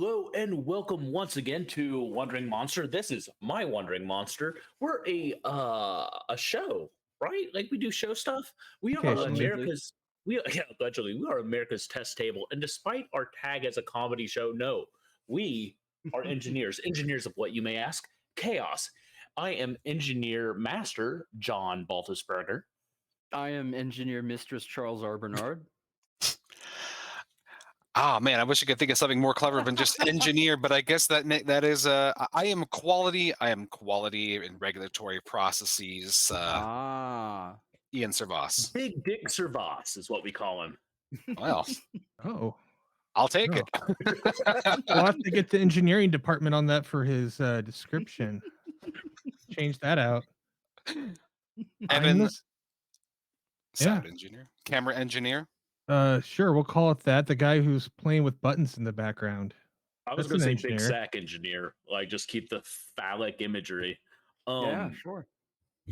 Hello and welcome once again to Wandering Monster. This is my Wandering Monster. We're a show, right? Like we do show stuff. We are Occasionally. America's allegedly we are America's test table. And despite our tag as a comedy show, no, we are engineers. Engineers of what you may ask? Chaos. I am engineer master John Baltusberger. I am engineer Mistress Charles R. Bernard. Ah, man, I wish I could think of something more clever than just engineer, but I guess that is I am quality. I am quality in regulatory processes. Ian Servas. Big Dick Servas is what we call him. Well, Oh, I'll take Oh. it. we'll have to get the engineering department on that for his description. Change that out. Evan, Mindless? sound engineer, camera engineer. Sure, we'll call it that. The guy who's playing with buttons in the background. I was That's going to an say big engineer. sack engineer, like just keep the phallic imagery. Yeah, sure.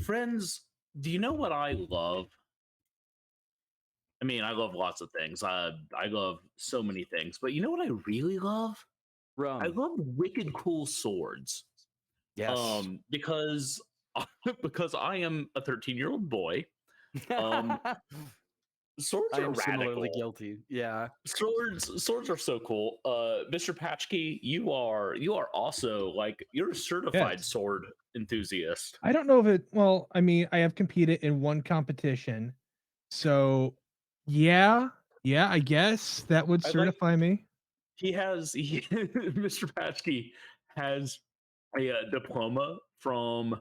Friends, do you know what I love? I mean, I love lots of things. I love so many things, but you know what I really love? I love wicked cool swords. Yes. Because because I am a 13-year-old boy. Swords I are am similarly radical. guilty. Yeah. Swords are so cool. Mr. Patchkey, you are also like you're a certified Yes. sword enthusiast. I don't know if it. Well, I mean, I have competed in one competition, so yeah, I guess that would I like- certify me. Mr. Patchkey has a diploma from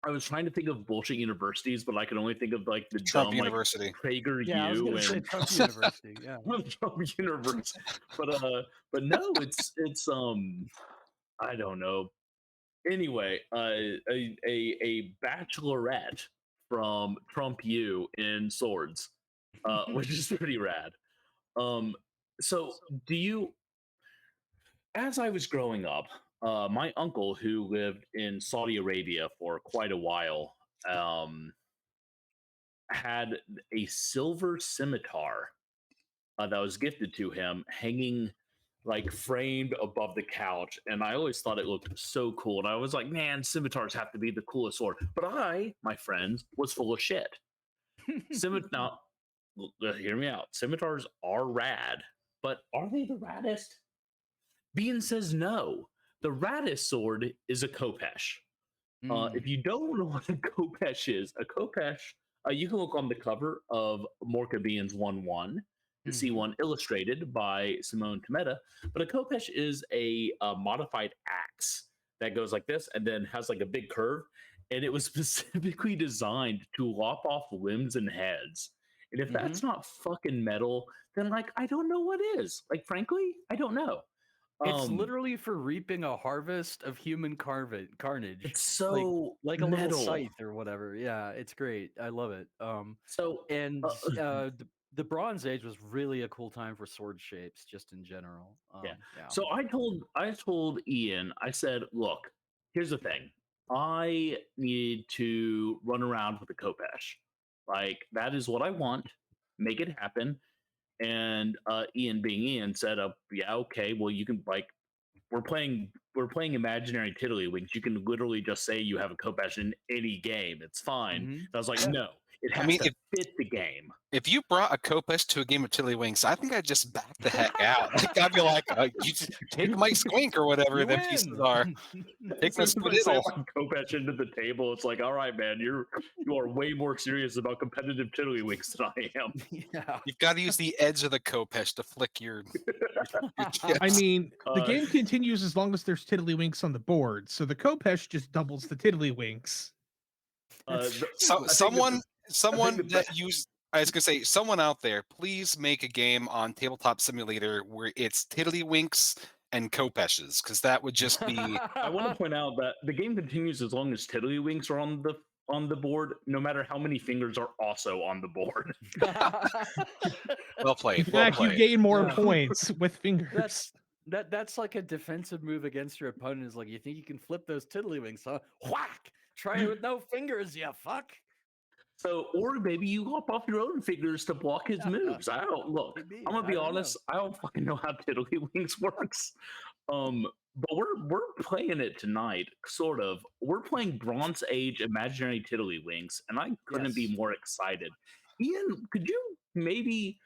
I was trying to think of bullshit universities, but I can only think of like the Trump dumb University. like PragerU Yeah, I was gonna say and Trump University. Yeah. Trump University. But no, it's I don't know. Anyway, a bachelorette from Trump U in swords, which is pretty rad. So do you? As I was growing up, my uncle, who lived in Saudi Arabia for quite a while, had a silver scimitar that was gifted to him, hanging like framed above the couch. And I always thought it looked so cool. And I was like, man, scimitars have to be the coolest sword. But I, my friends, was full of shit. Now, hear me out. Scimitars are rad, but are they the raddest? Bean says no. The raddest sword is a khopesh. If you don't know what a khopesh is, a khopesh, you can look on the cover of Morkabian's 1-1 to see one illustrated by Simone Tometa. But a khopesh is a modified axe that goes like this and then has like a big curve. And it was specifically designed to lop off limbs and heads. And if that's not fucking metal, then like I don't know what is. Like frankly, I don't know. It's literally for reaping a harvest of human carnage. It's so like a little metal. scythe or whatever. Yeah, it's great. I love it. So And the Bronze Age was really a cool time for sword shapes, just in general. yeah. So I told Ian, I said, look, here's the thing. I need to run around with a khopesh. Like that is what I want. Make it happen. And Ian, being Ian, said, yeah, okay, well, you can like we're playing imaginary tiddlywinks. You can literally just say you have a khopesh in any game. It's fine. And I was like, no, it has to fit the game. If you brought a khopesh to a game of Tiddlywinks, I think I'd just back the heck out. Like I'd be like, you just take my squink or whatever the pieces are. Take my squiddle. Khopesh into the table. It's like, all right, man, you are way more serious about competitive Tiddlywinks than I am. Yeah. You've got to use the edge of the khopesh to flick your chips. I mean, the game continues as long as there's tiddlywinks on the board. So the khopesh just doubles the tiddlywinks. Someone that used. I was gonna say, someone out there, please make a game on Tabletop Simulator where it's tiddlywinks and khopeshes, because that would just be. I want to point out that the game continues as long as tiddlywinks are on the board, no matter how many fingers are also on the board. Well played. In fact, you gain more points with fingers. That's like a defensive move against your opponent. Is like, you think you can flip those tiddlywinks, huh? Whack! Try it with no fingers, you fuck. So, or maybe you hop off your own fingers to block his moves. I don't look. Maybe, I'm gonna I be don't know. honest. I don't fucking know how Tiddlywinks works. But we're playing it tonight, sort of. We're playing Bronze Age Imaginary Tiddlywinks, and I couldn't be Yes. more excited. Ian, could you maybe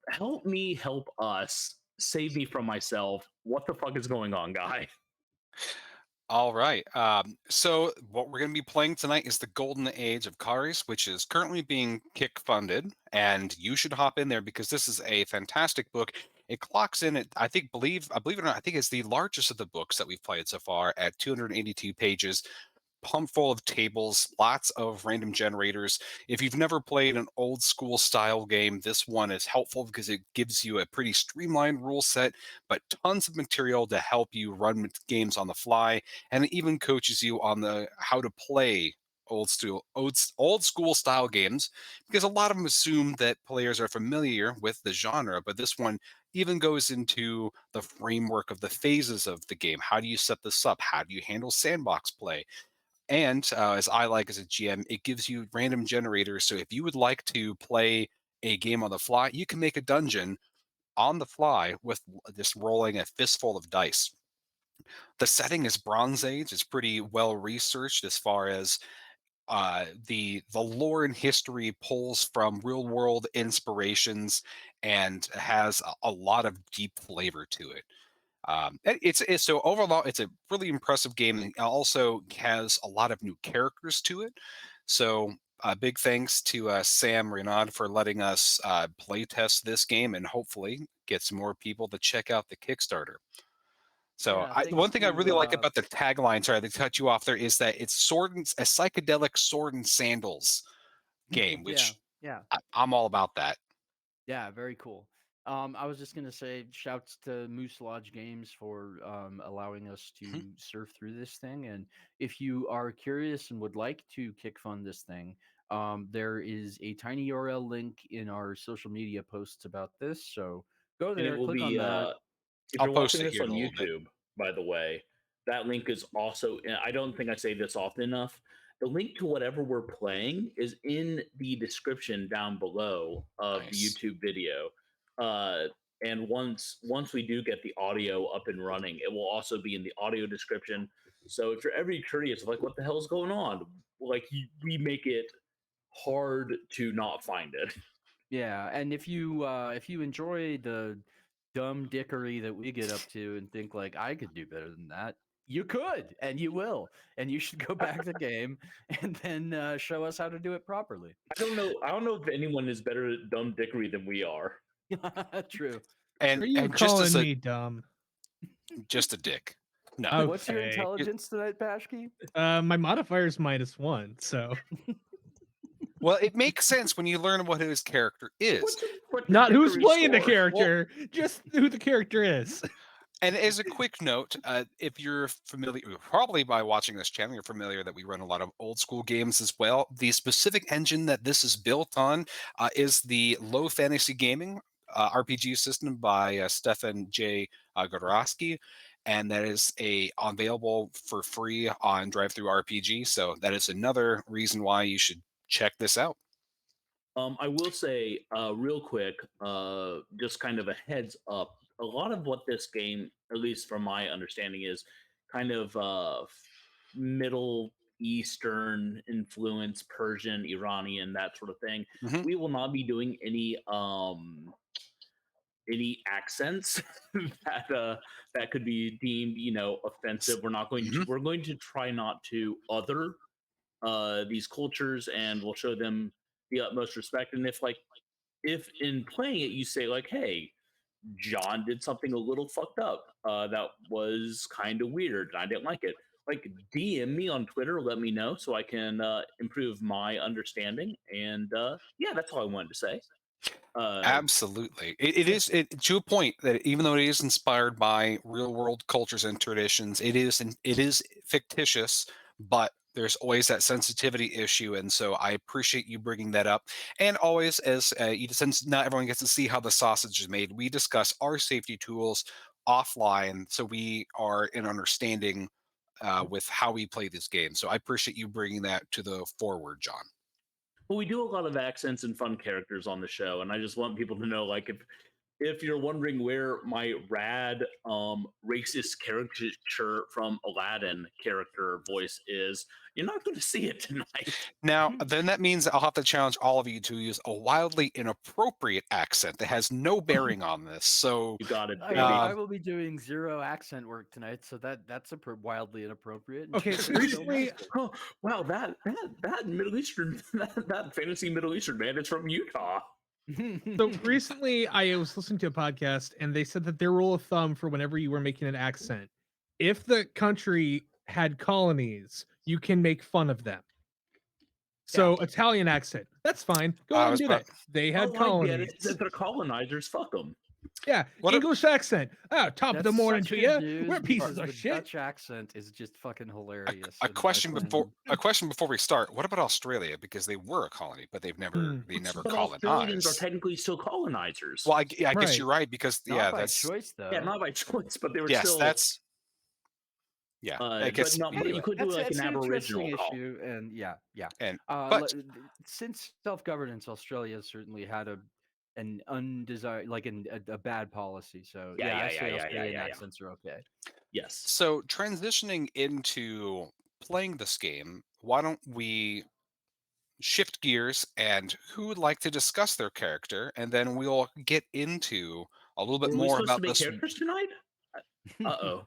help me, help us, save me from myself? What the fuck is going on, guy? All right. So what we're going to be playing tonight is the Golden Age of Khares, which is currently being kick funded, and you should hop in there because this is a fantastic book. It clocks in at I believe it or not, I think it's the largest of the books that we've played so far at 282 pages. Pump full of tables, lots of random generators. If you've never played an old school style game, this one is helpful because it gives you a pretty streamlined rule set, but tons of material to help you run games on the fly, and it even coaches you on the how to play old school style games, because a lot of them assume that players are familiar with the genre, but this one even goes into the framework of the phases of the game. How do you set this up? How do you handle sandbox play? And as I like as a GM, it gives you random generators. So if you would like to play a game on the fly, you can make a dungeon on the fly with just rolling a fistful of dice. The setting is Bronze Age. It's pretty well researched as far as the lore and history pulls from real world inspirations and has a lot of deep flavor to it. It's so overall, it's a really impressive game, and also has a lot of new characters to it. So, big thanks to Sam Renaud for letting us play test this game, and hopefully get some more people to check out the Kickstarter. So, Yeah, the thanks one thing I really like to about the tagline, sorry to cut you off there, is that it's a psychedelic sword and sandals game, yeah, which yeah. I'm all about that. Yeah, very cool. I was just gonna say, shouts to Moose Lodge Games for allowing us Mhm. to surf through this thing. And if you are curious and would like to kick fund this thing, there is a tiny URL link in our social media posts about this. So go And it there, will click on be that. if I'll you're post watching it this here on in a little bit. YouTube, by the way, that link is also, and I don't think I say this often enough. The link to whatever we're playing is in the description down below of the Nice. YouTube video. Uh, and once we do get the audio up and running, it will also be in the audio description. So if you're ever curious, like what the hell's going on, we make it hard to not find it. Yeah, and if you enjoy the dumb dickery that we get up to and think like I could do better than that, you could and you will, and you should go back the game and then show us how to do it properly. I don't know. I don't know if anyone is better at dumb dickery than we are. True. Are you Just as calling me dumb? just a dick. No. What's your Okay. intelligence tonight, Pashke? My modifier is -1, so Well, it makes sense when you learn what his character is. What's your not who's dickery playing the score? character, just who the character is. And as a quick note, if you're familiar, probably by watching this channel, you're familiar that we run a lot of old school games as well. The specific engine that this is built on is the Low Fantasy Gaming RPG system by Stefan J. Godorowski. And that is available for free on DriveThru RPG. So that is another reason why you should check this out. I will say, real quick, just kind of a heads up. A lot of what this game, at least from my understanding, is kind of Middle Eastern influence, Persian, Iranian, that sort of thing. Mhm. We will not be doing any accents that could be deemed, offensive. We're not going to. Mhm. We're going to try not to other these cultures, and we'll show them the utmost respect. And if in playing it you say like, hey, John did something a little fucked up that was kind of weird and I didn't like it, like DM me on Twitter, let me know so I can improve my understanding. And yeah, that's all I wanted to say. Absolutely. It is to a point that even though it is inspired by real world cultures and traditions, it is fictitious, but there's always that sensitivity issue, and so I appreciate you bringing that up. And always, as since not everyone gets to see how the sausage is made, we discuss our safety tools offline, so we are in understanding with how we play this game. So I appreciate you bringing that to the forward, John. Well, we do a lot of accents and fun characters on the show, and I just want people to know, like, if you're wondering where my rad racist caricature from Aladdin character voice is, you're not going to see it tonight. Now, then that means I'll have to challenge all of you to use a wildly inappropriate accent that has no bearing on this. So You got it, I, baby. I will be doing 0 accent work tonight, so that's wildly inappropriate. and Okay, still recently, magical. Oh, wow, that Middle Eastern that fantasy Middle Eastern man is from Utah. so recently I was listening to a podcast and they said that their rule of thumb for whenever you were making an accent, if the country had colonies, you can make fun of them. So Italian accent, that's fine. Go I ahead and was do about- that. They had Oh, I get colonies. it. If they're colonizers, fuck them. Yeah, What a- English accent. Oh, top of the That's morning such to good you. news We're pieces because of the shit. Dutch accent is just fucking hilarious. a and question I before find- we start. What about Australia? Because they were a colony, but they've never But Australians are colonized. technically still colonizers. Well, I guess Right. you're right because Not by that's choice though. yeah, not by choice, but they were yes, still. that's yeah. I guess but anyway. you could do like that's an interesting Aboriginal call. issue, and yeah. And But since self-governance, Australia certainly had an undesired, like a bad policy. So I say Australian accents are okay. Yes. so transitioning into playing this game, why don't we shift gears and who would like to discuss their character, and then we'll get into a little bit Were we more supposed about to make this. characters tonight? Uh-oh.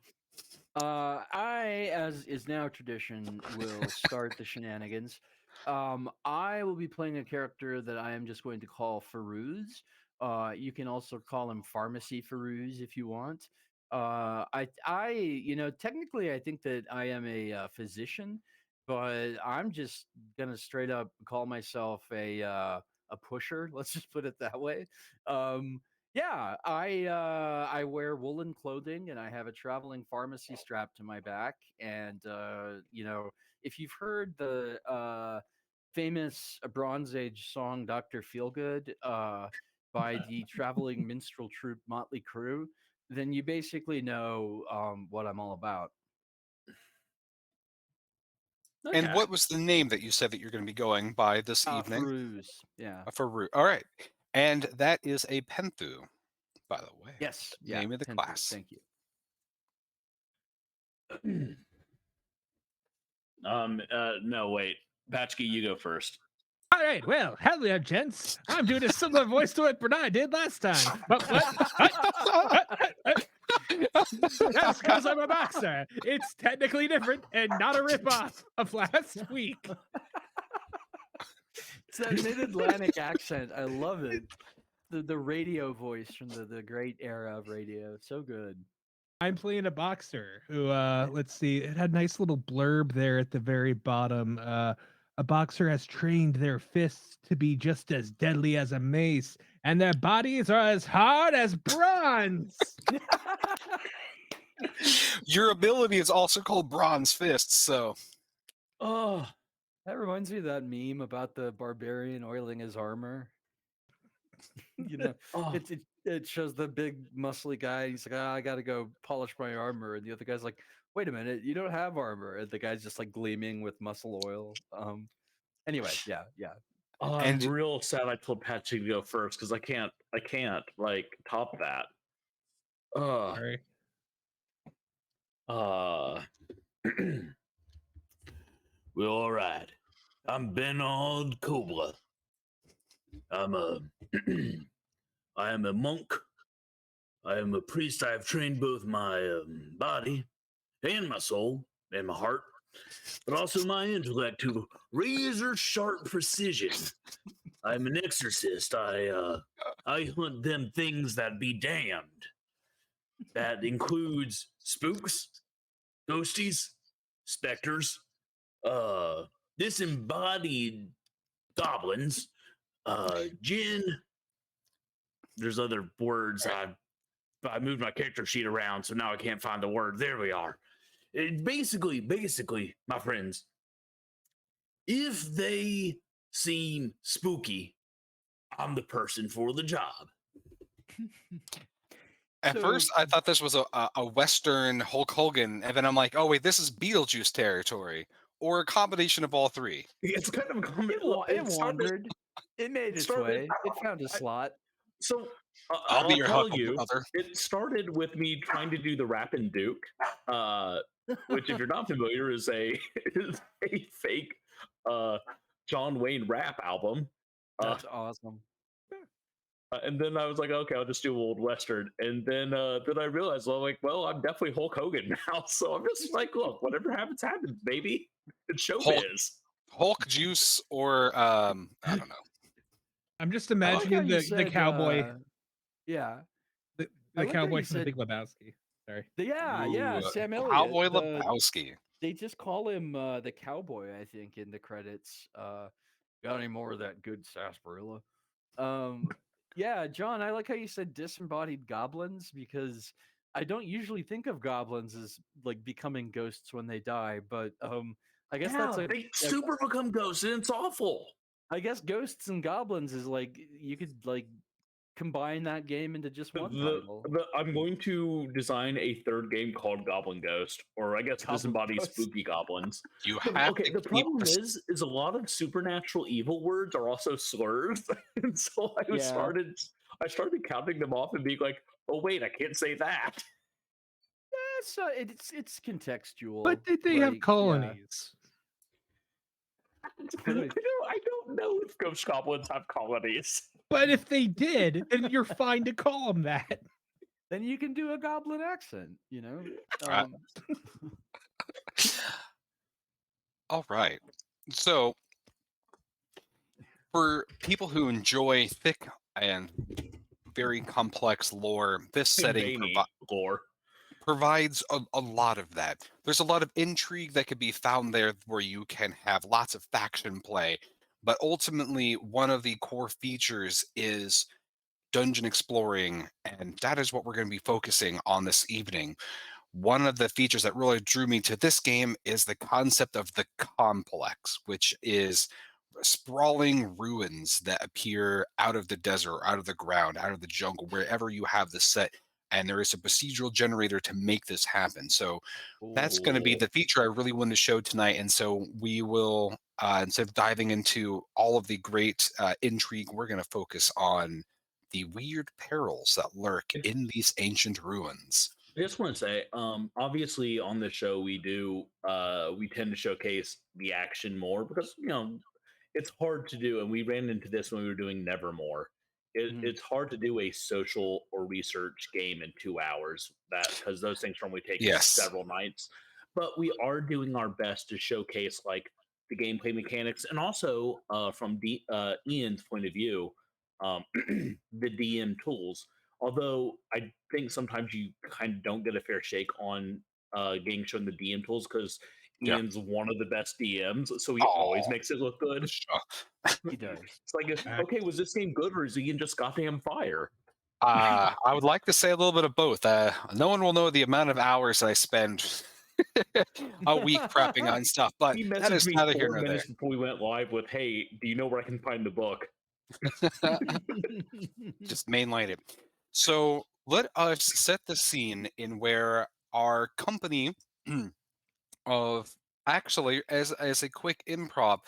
I, as is now tradition, will start the shenanigans. I will be playing a character that I am just going to call Ferouz. You can also call him Pharmacy Ferouz if you want. Technically, I think that I am a physician, but I'm just gonna straight up call myself a pusher. Let's just put it that way. I wear woolen clothing and I have a traveling pharmacy strapped to my back. And if you've heard the famous Bronze Age song "Dr. Feelgood" by the traveling minstrel troupe Motley Crue, then you basically know what I'm all about. And Okay. what was the name that you said that you're going to be going by this evening? Ferouz, yeah. Farouk. All right. And that is a Penthe, by the way. Yes. Name of the Penthe, class. Thank you. No, wait. Patchkey, you go first. All right, well, hell yeah, gents. I'm doing a similar voice to what Bernard did last time. But that's because I'm a boxer. It's technically different and not a ripoff of last week. It's that mid-Atlantic accent. I love it. The radio voice from the great era of radio. So good. I'm playing a boxer who, let's see, it had a nice little blurb there at the very bottom. A boxer has trained their fists to be just as deadly as a mace, and their bodies are as hard as bronze. Your ability is also called Bronze Fists, so Oh, that reminds me of that meme about the barbarian oiling his armor. Oh, It shows the big muscly guy. He's like, I gotta go polish my armor, and the other guy's like, wait a minute, you don't have armor, and the guy's just like gleaming with muscle oil. Anyway, yeah. I'm And- real sad I told Patchy to go first because I can't like top that. Sorry. Well, all right. I'm Bernard Kobler. I am a monk. I am a priest. I have trained both my body and my soul and my heart, but also my intellect to razor sharp precision. I'm an exorcist. I hunt them things that be damned. That includes spooks, ghosties, specters, disembodied goblins, jinn. There's other words. I moved my character sheet around, so now I can't find the word. There we are. Basically, my friends, if they seem spooky, I'm the person for the job. at So- first I thought this was a Western Hulk Hogan, and then I'm like, oh wait, this is Beetlejuice territory. or a combination of all three? It's kind of a It wandered. It made its started- way. It found a slot. So I'll be your tell Huckleberry you, brother. it started with me trying to do the Rappin' Duke, which, if you're not familiar, is a fake John Wayne rap album. That's awesome. And then I was like, okay, I'll just do Old Western. And then I realized, well, I'm definitely Hulk Hogan now. So I'm just like, look, whatever happens, happens, baby. It's showbiz. Hulk juice or I don't know. I'm just I like imagining how you the said, cowboy, yeah. the I like how cowboy you from The said- Big Lebowski. Sorry. Yeah, Ooh, Sam Elliott. Cowboy Lebowski. They just call him the cowboy, I think, in the credits. Got any more of that good sarsaparilla? Yeah, John, I like how you said disembodied goblins, because I don't usually think of goblins as like becoming ghosts when they die, but I guess that's they super become ghosts, and it's awful. I guess ghosts and goblins is like you could like combine that game into just one title. I'm going to design a third game called Goblin Ghost, or I guess Goblin Disembodied Ghost. Spooky Goblins. You have Okay, to the keep problem is a lot of supernatural evil words are also slurs, and so I Yeah. started counting them off and being like, oh wait, I can't say that. It's contextual. But they have like, yeah. colonies. I don't know if ghost goblins have colonies. But if they did, then you're fine to call them that. Then you can do a goblin accent, you know. Right. All right. So, for people who enjoy thick and very complex lore, this setting Veiny lore. provides a lot of that. There's a lot of intrigue that could be found there where you can have lots of faction play. But ultimately, one of the core features is dungeon exploring, and that is what we're going to be focusing on this evening. One of the features that really drew me to this game is the concept of the complex, which is sprawling ruins that appear out of the desert, out of the ground, out of the jungle, wherever you have the set. And there is a procedural generator to make this happen. So that's going to be the feature I really want to show tonight. And so we will, instead of diving into all of the great intrigue, we're going to focus on the weird perils that lurk in these ancient ruins. I just want to say, obviously on the show we tend to showcase the action more because it's hard to do, and we ran into this when we were doing Nevermore. It's hard to do a social or research game in 2 hours, because those things normally take several nights. But we are doing our best to showcase like the gameplay mechanics, and also from Ian's point of view, the DM tools. Although I think sometimes you kind of don't get a fair shake on getting shown the DM tools because Ian's one of the best DMs, so he always makes it look good. He does. It's like, okay, was this game good or is Ian just goddamn fire? I would like to say a little bit of both. No one will know the amount of hours I spend a week prepping on stuff, but He that messaged is me neither 4 here nor minutes there. before we went live with, "Hey, do you know where I can find the book?" Just mainline it. So let us set the scene in where our company of actually, as a quick improv,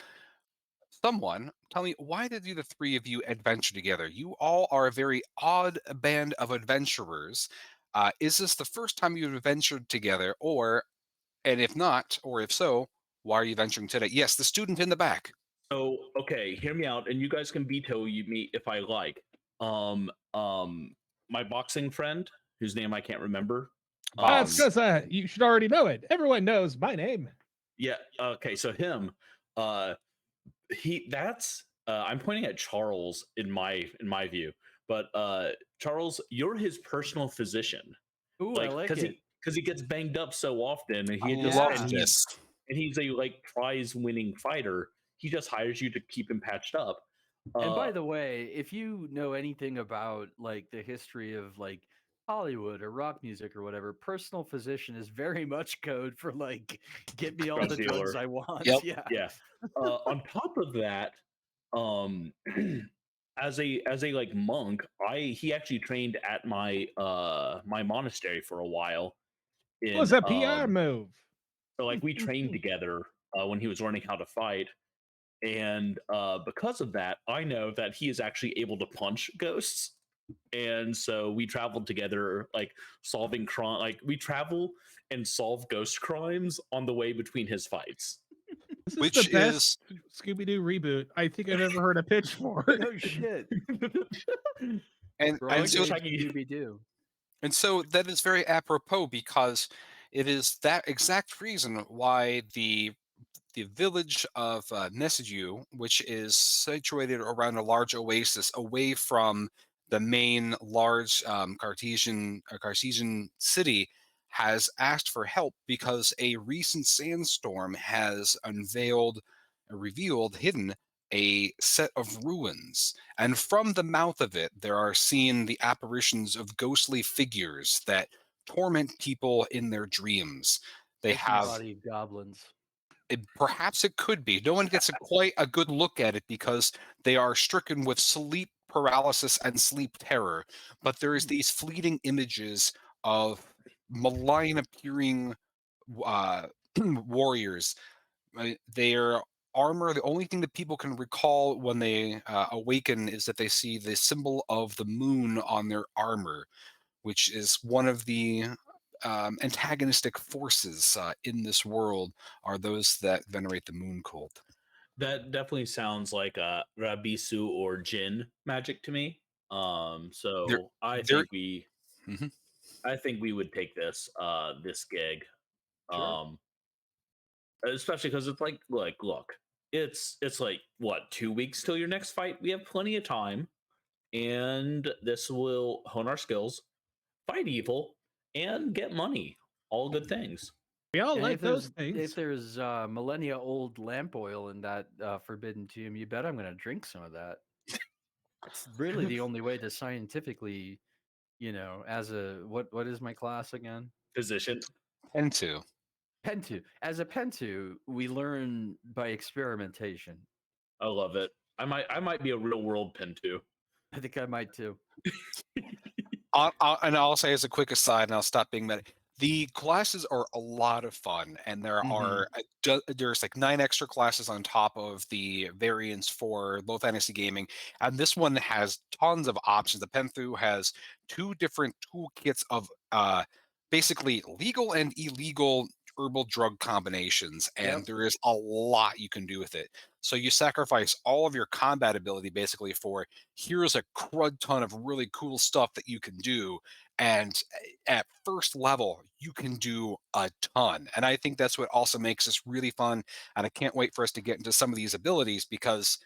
someone tell me, why did the three of you adventure together? You all are a very odd band of adventurers. Is this the first time you've adventured together, and if not, or if so, why are you venturing today? Yes, the student in the back. So, okay, hear me out, and you guys can veto me if I like. My boxing friend, whose name I can't remember. That's because you should already know it. Everyone knows my name. Yeah. Okay. So him. I'm pointing at Charles in my view, but Charles, you're his personal physician. Ooh, I like it. Because he gets banged up so often, and he's a prize winning fighter. He just hires you to keep him patched up. And by the way, if you know anything about like the history of like Hollywood or rock music or whatever, personal physician is very much code for like get me all the drugs I want. Yep. Yeah. On top of that, as a like monk, he actually trained at my my monastery for a while. It was a PR move. So like we trained together when he was learning how to fight. And because of that, I know that he is actually able to punch ghosts. And so we traveled together, like solving crime. Like we travel and solve ghost crimes on the way between his fights. This is Which the best Scooby-Doo reboot I think I've ever heard a pitch for. No shit. and so Scooby-Doo. And so that is very apropos because it is that exact reason why the village of Nesidue, which is situated around a large oasis away from the main large Cartesian city, has asked for help because a recent sandstorm has hidden a set of ruins. And from the mouth of it, there are seen the apparitions of ghostly figures that torment people in their dreams. They have body goblins. Perhaps it could be. No one gets quite a good look at it because they are stricken with sleep paralysis and sleep terror. But there is these fleeting images of malign appearing warriors. Their armor, the only thing that people can recall when they awaken is that they see the symbol of the moon on their armor, which is one of the antagonistic forces in this world, are those that venerate the moon cult. That definitely sounds like Rabisu or Jin magic to me. So I think we would take this gig. Sure. Especially because it's like, look, it's like what, 2 weeks till your next fight? We have plenty of time, and this will hone our skills, fight evil, and get money. All good things. We all And like those things. If there's millennia old lamp oil in that forbidden tomb, you bet I'm going to drink some of that. It's really the only way to scientifically, as a what is my class again? Physician. Penthe. As a Penthe, we learn by experimentation. I love it. I might be a real world Penthe. I think I might too. And I'll say as a quick aside, and I'll stop being meta. The classes are a lot of fun, and there are there's like 9 extra classes on top of the variants for low fantasy gaming, and this one has tons of options. The Penthe has 2 different toolkits of basically legal and illegal herbal drug combinations, and there is a lot you can do with it. So you sacrifice all of your combat ability basically for here's a crud ton of really cool stuff that you can do, and at first level you can do a ton. And I think that's what also makes this really fun, and I can't wait for us to get into some of these abilities because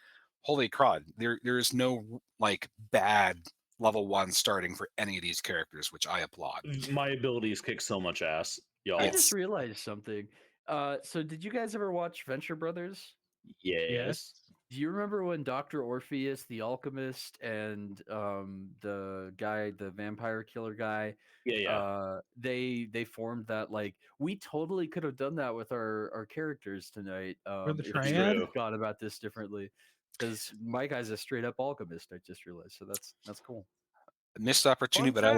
holy crud, there's no like bad level 1 starting for any of these characters, which I applaud. My abilities kick so much ass, y'all. I just realized something. So did you guys ever watch Venture Brothers? Yes. Do you remember when Dr. Orpheus, the alchemist, and the guy, the vampire killer guy, they formed that, like, we totally could have done that with our characters tonight. For the if we triad? had gone about this differently. Because my guy's a straight up alchemist, I just realized. So that's cool. Missed opportunity, but I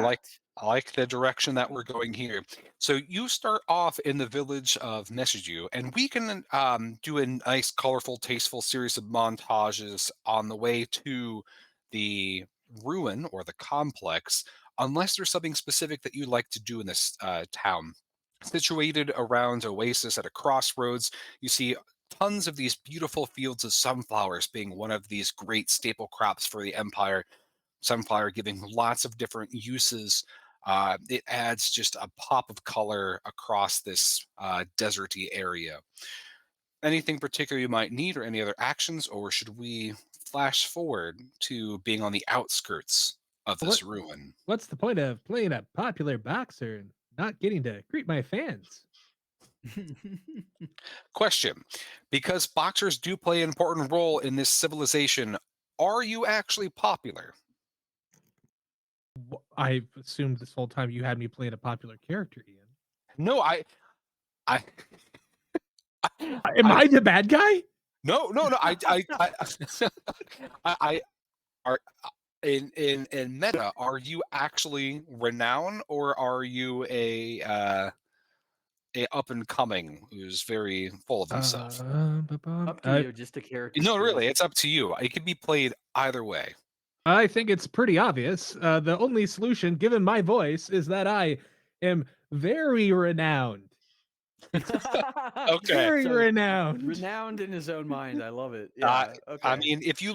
like the direction that we're going here. So you start off in the village of Nesidue, and we can do a nice, colorful, tasteful series of montages on the way to the ruin or the complex, unless there's something specific that you'd like to do in this town. Situated around Oasis at a crossroads, you see tons of these beautiful fields of sunflowers being one of these great staple crops for the Empire. Sunflower giving lots of different uses. It adds just a pop of color across this deserty area. Anything particular you might need or any other actions, or should we flash forward to being on the outskirts of this ruin? What's the point of playing a popular boxer and not getting to greet my fans? Question. Because boxers do play an important role in this civilization, are you actually popular? I assumed this whole time you had me playing a popular character, Ian. No, I am I the bad guy? No. I are in meta. Are you actually renowned, or are you a up and coming who's very full of himself. Up to you, just a character. No, sheet. really, it's up to you. It can be played either way. I think it's pretty obvious. The only solution, given my voice, is that I am very renowned. Okay. Very So, renowned. Renowned in his own mind. I love it. Yeah. Okay. I mean, if you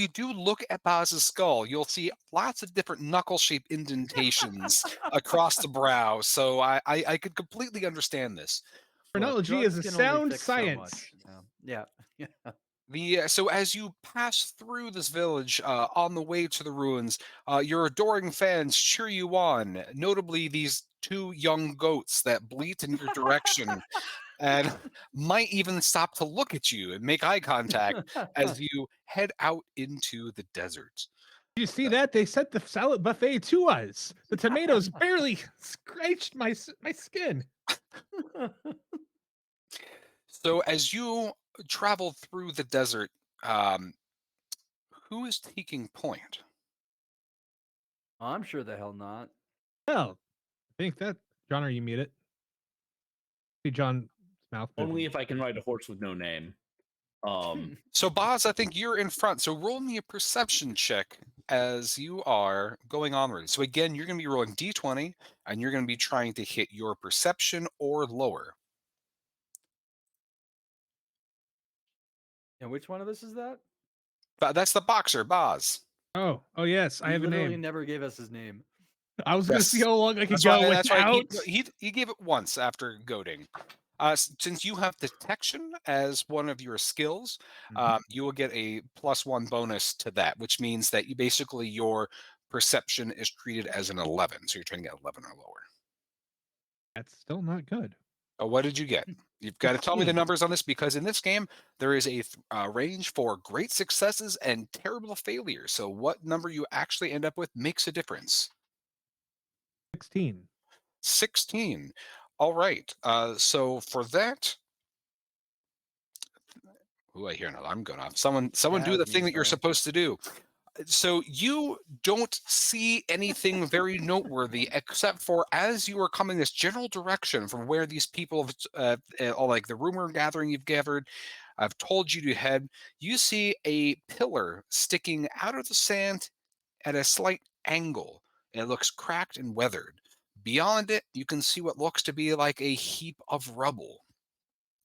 do look at Baz's skull, you'll see lots of different knuckle-shaped indentations across the brow. So I could completely understand this. Phrenology is a drugs can only sound fix so science. much, you know? Yeah. So as you pass through this village on the way to the ruins, your adoring fans cheer you on. Notably, these two young goats that bleat in your direction and might even stop to look at you and make eye contact as you head out into the desert. You see that? They sent the salad buffet to us. The tomatoes barely scratched my skin. So as you travel through the desert, who is taking point? I'm sure the hell not. Well, I think that John, are you muted? See John's mouth. Only if I can ride a horse with no name. So Baz, I think you're in front. So roll me a perception check as you are going onward. So again, you're going to be rolling d20, and you're going to be trying to hit your perception or lower. And which one of us is that? But that's the boxer, Baz. Oh yes, I He have a literally name. never gave us his name. I was going to Yes. see how long I could That's go why, without. he gave it once after goading. Since you have detection as one of your skills, you will get a +1 bonus to that, which means that your perception is treated as an 11. So you're trying to get 11 or lower. That's still not good. What did you get? You've got to tell me the 16. numbers on this, because in this game, there is a range for great successes and terrible failures. So what number you actually end up with makes a difference. 16. 16. All right. So for that, I hear an alarm going off. Someone do the me, thing that you're sorry. supposed to do. So you don't see anything very noteworthy, except for as you are coming this general direction from where these people, all like the rumor gathering you've gathered, I've told you to head. You see a pillar sticking out of the sand at a slight angle. And it looks cracked and weathered. Beyond it, you can see what looks to be like a heap of rubble.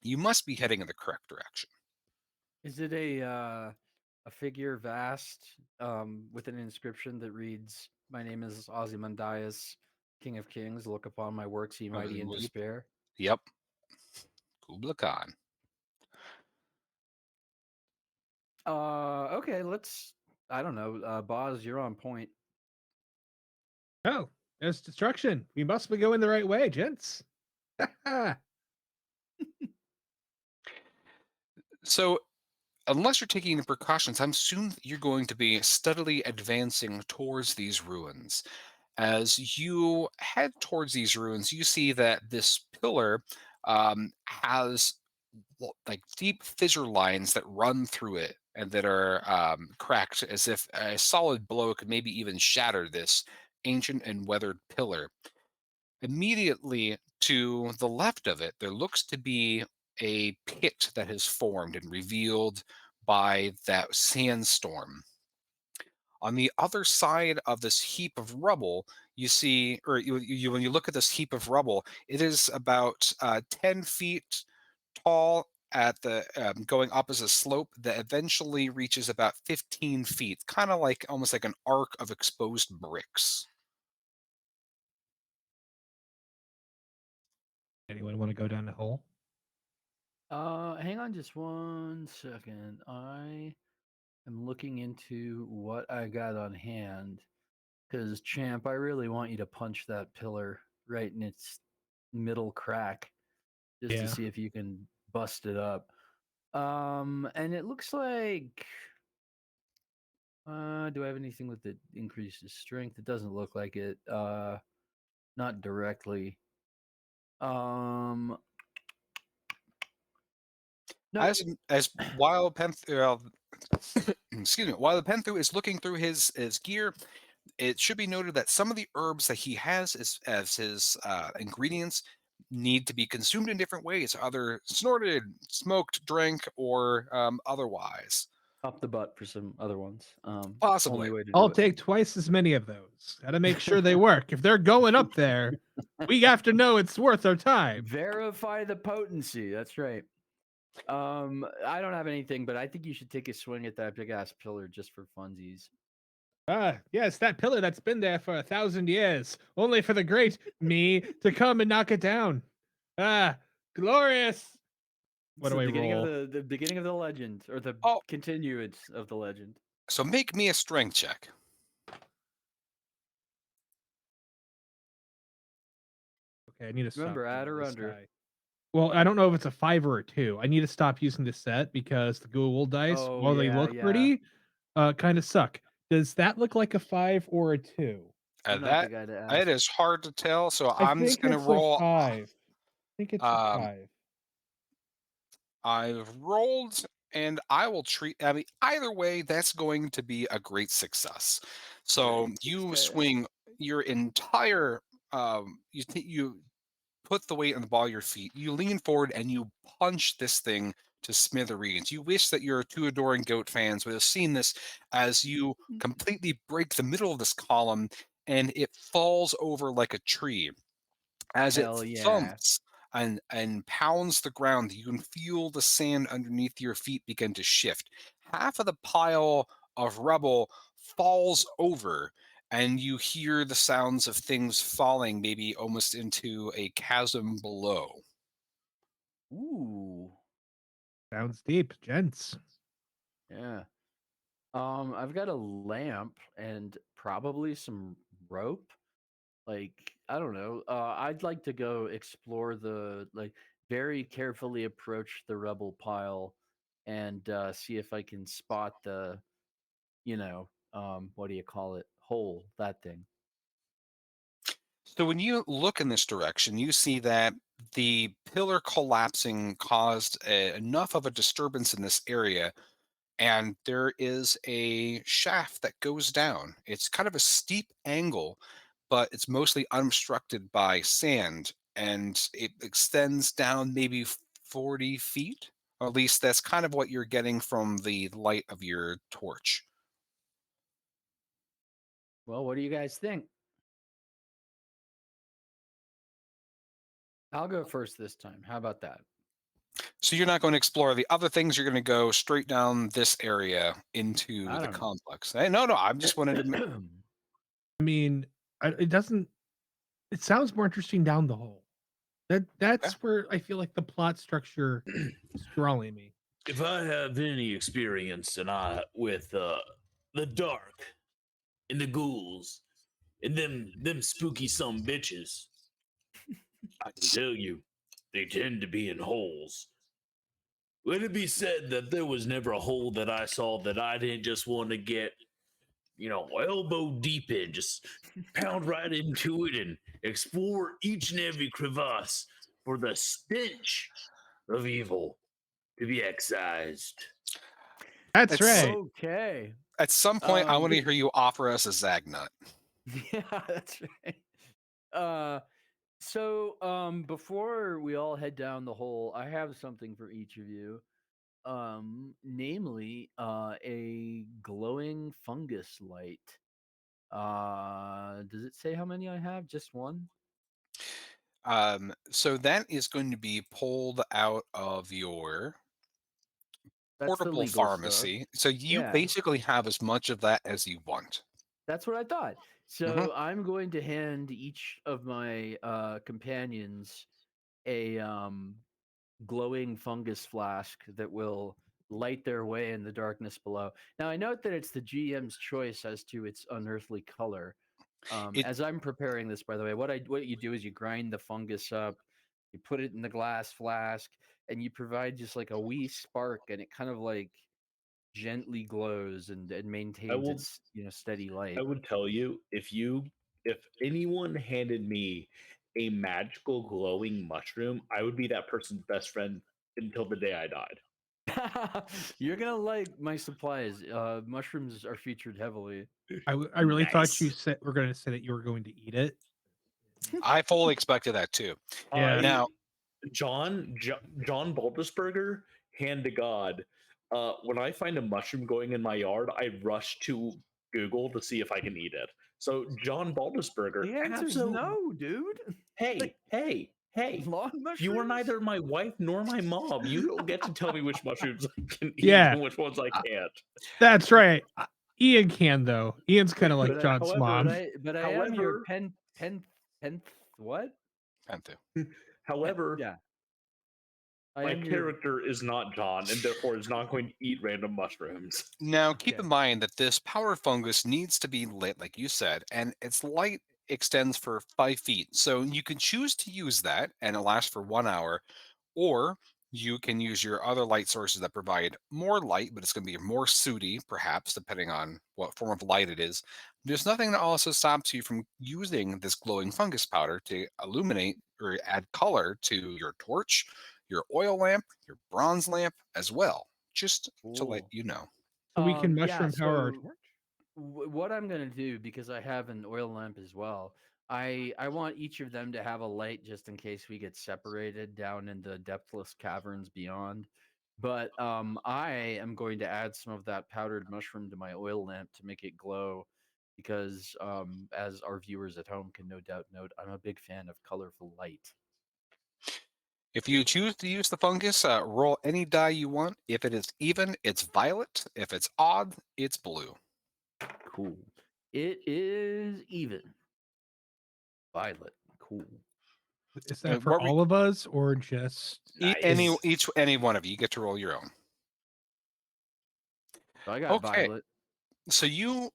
You must be heading in the correct direction. Is it a figure vast with an inscription that reads, "My name is Ozymandias, King of Kings. Look upon my works, ye mighty in despair." Yep. Kubla Khan. Okay, I don't know. Boz, you're on point. Oh, there's destruction. We must be going the right way, gents. So, unless you're taking any precautions, I'm assuming you're going to be steadily advancing towards these ruins. As you head towards these ruins, you see that this pillar has like deep fissure lines that run through it and that are cracked, as if a solid blow could maybe even shatter this ancient and weathered pillar. Immediately to the left of it, there looks to be a pit that has formed and revealed by that sandstorm. On the other side of this heap of rubble, you see, or when you look at this heap of rubble, it is about 10 feet tall at the going up as a slope that eventually reaches about 15 feet, kind of like almost like an arc of exposed bricks. Anyone want to go down the hole? Hang on just 1 second. I am looking into what I got on hand. Because, champ, I really want you to punch that pillar right in its middle crack just Yeah. to see if you can bust it up. And it looks like. Do I have anything with the increases strength? It doesn't look like it. Not directly. No. As while excuse me, while the Penthe is looking through his gear, it should be noted that some of the herbs that he has as his ingredients need to be consumed in different ways, either snorted, smoked, drank, or otherwise. Up the butt for some other ones. Possibly. Only way to do I'll it. take twice as many of those. Gotta make sure they work. If they're going up there, we have to know it's worth our time. Verify the potency. That's right. I don't have anything, but I think you should take a swing at that big ass pillar just for funsies. Yes, that pillar that's been there for 1,000 years, only for the great me to come and knock it down. Glorious. What It's do I the beginning roll? of the beginning of the legend, or the Oh. continuance of the legend. So make me a strength check. Okay, I need to stop. Remember, add doing or this under. guy. Well, I don't know if it's a 5 or a 2. I need to stop using this set because the Google dice, Oh, while they yeah, look yeah. pretty, kind of suck. Does that look like a 5 or a 2? I'm not the That guy to ask. it is hard to tell, so I I'm just think gonna it's roll. a 5. I think it's a Um, 5. I've rolled, and I will treat. I mean, either way, that's going to be a great success. So Great you success. swing your entire. You put the weight on the ball of your feet. You lean forward and you punch this thing to smithereens. You wish that your two adoring goat fans would have seen this as you completely break the middle of this column and it falls over like a tree. As Hell it yeah. thumps and pounds the ground, you can feel the sand underneath your feet begin to shift. Half of the pile of rubble falls over, and you hear the sounds of things falling, maybe almost into a chasm below. Ooh. Sounds deep, gents. Yeah. I've got a lamp and probably some rope. Like, I don't know. I'd like to go explore very carefully approach the rubble pile and see if I can spot the, what do you call it? Hole, that thing. So when you look in this direction, you see that the pillar collapsing caused enough of a disturbance in this area, and there is a shaft that goes down. It's kind of a steep angle, but it's mostly unobstructed by sand, and it extends down maybe 40 feet. Or at least that's kind of what you're getting from the light of your torch. Well, what do you guys think? I'll go first this time. How about that? So you're not going to explore the other things. You're going to go straight down this area into I the don't know. complex. Hey, no, I'm just wanted to. I mean, it doesn't. It sounds more interesting down the hole. That's where I feel like the plot structure is drawing me. If I have any experience with the dark and the ghouls and them spooky some bitches, I can tell you, they tend to be in holes. Let it be said that there was never a hole that I saw that I didn't just want to get, elbow deep in, just pound right into it and explore each and every crevice for the stench of evil to be excised. That's It's- right. Okay. At some point, I want to Um, hear you offer us a Zagnut. Yeah, that's right. So before we all head down the hole, I have something for each of you. Namely, a glowing fungus light. Does it say how many I have? Just one? So that is going to be pulled out of your That's the portable legal pharmacy. stuff. So you Yeah. basically have as much of that as you want. That's what I thought. So I'm going to hand each of my companions a glowing fungus flask that will light their way in the darkness below. Now I note that it's the GM's choice as to its unearthly color. It As I'm preparing this, by the way, what you do is you grind the fungus up, you put it in the glass flask, and you provide just like a wee spark, and it kind of like gently glows and maintains will- its steady light. I would tell you if anyone handed me a magical glowing mushroom, I would be that person's best friend until the day I died. You're gonna like my supplies. Mushrooms are featured heavily. I really thought you Nice. were going to say that you were going to eat it. I fully expected that too. Yeah. Now, John Baldusberger, hand to God, when I find a mushroom going in my yard, I rush to Google to see if I can eat it. So John Baldusberger, The answer's no, dude. Hey, hey, hey! Lawn You are mushrooms? neither my wife nor my mom. You don't get to tell me which mushrooms I can eat Yeah. and which ones I can't. That's right. Ian can though. Ian's kind of like John's however, mom. but I am your However- Penthe what? Penthe. However, Yeah. I my am your character is not John, and therefore is not going to eat random mushrooms. Now, keep Okay. in mind that this powder fungus needs to be lit, like you said, and its light extends for 5 feet. So you can choose to use that, and it lasts for 1 hour, or you can use your other light sources that provide more light, but it's going to be more sooty, perhaps, depending on what form of light it is. There's nothing that also stops you from using this glowing fungus powder to illuminate or add color to your torch, your oil lamp, your bronze lamp as well, just to let Cool. you know. So we can Yeah, mushroom power our so torch. what I'm gonna do, because I have an oil lamp as well, I want each of them to have a light just in case we get separated down in the depthless caverns beyond. But I am going to add some of that powdered mushroom to my oil lamp to make it glow, because as our viewers at home can no doubt note, I'm a big fan of colorful light. If you choose to use the fungus, roll any die you want. If it is even, it's violet. If it's odd, it's blue. Cool. It is even. Violet. Cool. Is that for what we- all of us or just? Any one of you get to roll your own. So I got Okay. violet. So you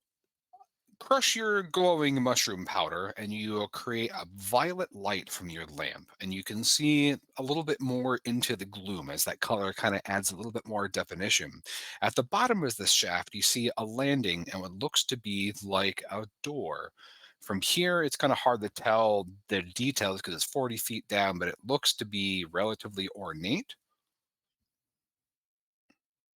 crush your glowing mushroom powder and you create a violet light from your lamp, and you can see a little bit more into the gloom as that color kind of adds a little bit more definition. At the bottom of this shaft you see a landing and what looks to be like a door. From here it's kind of hard to tell the details because it's 40 feet down, but it looks to be relatively ornate.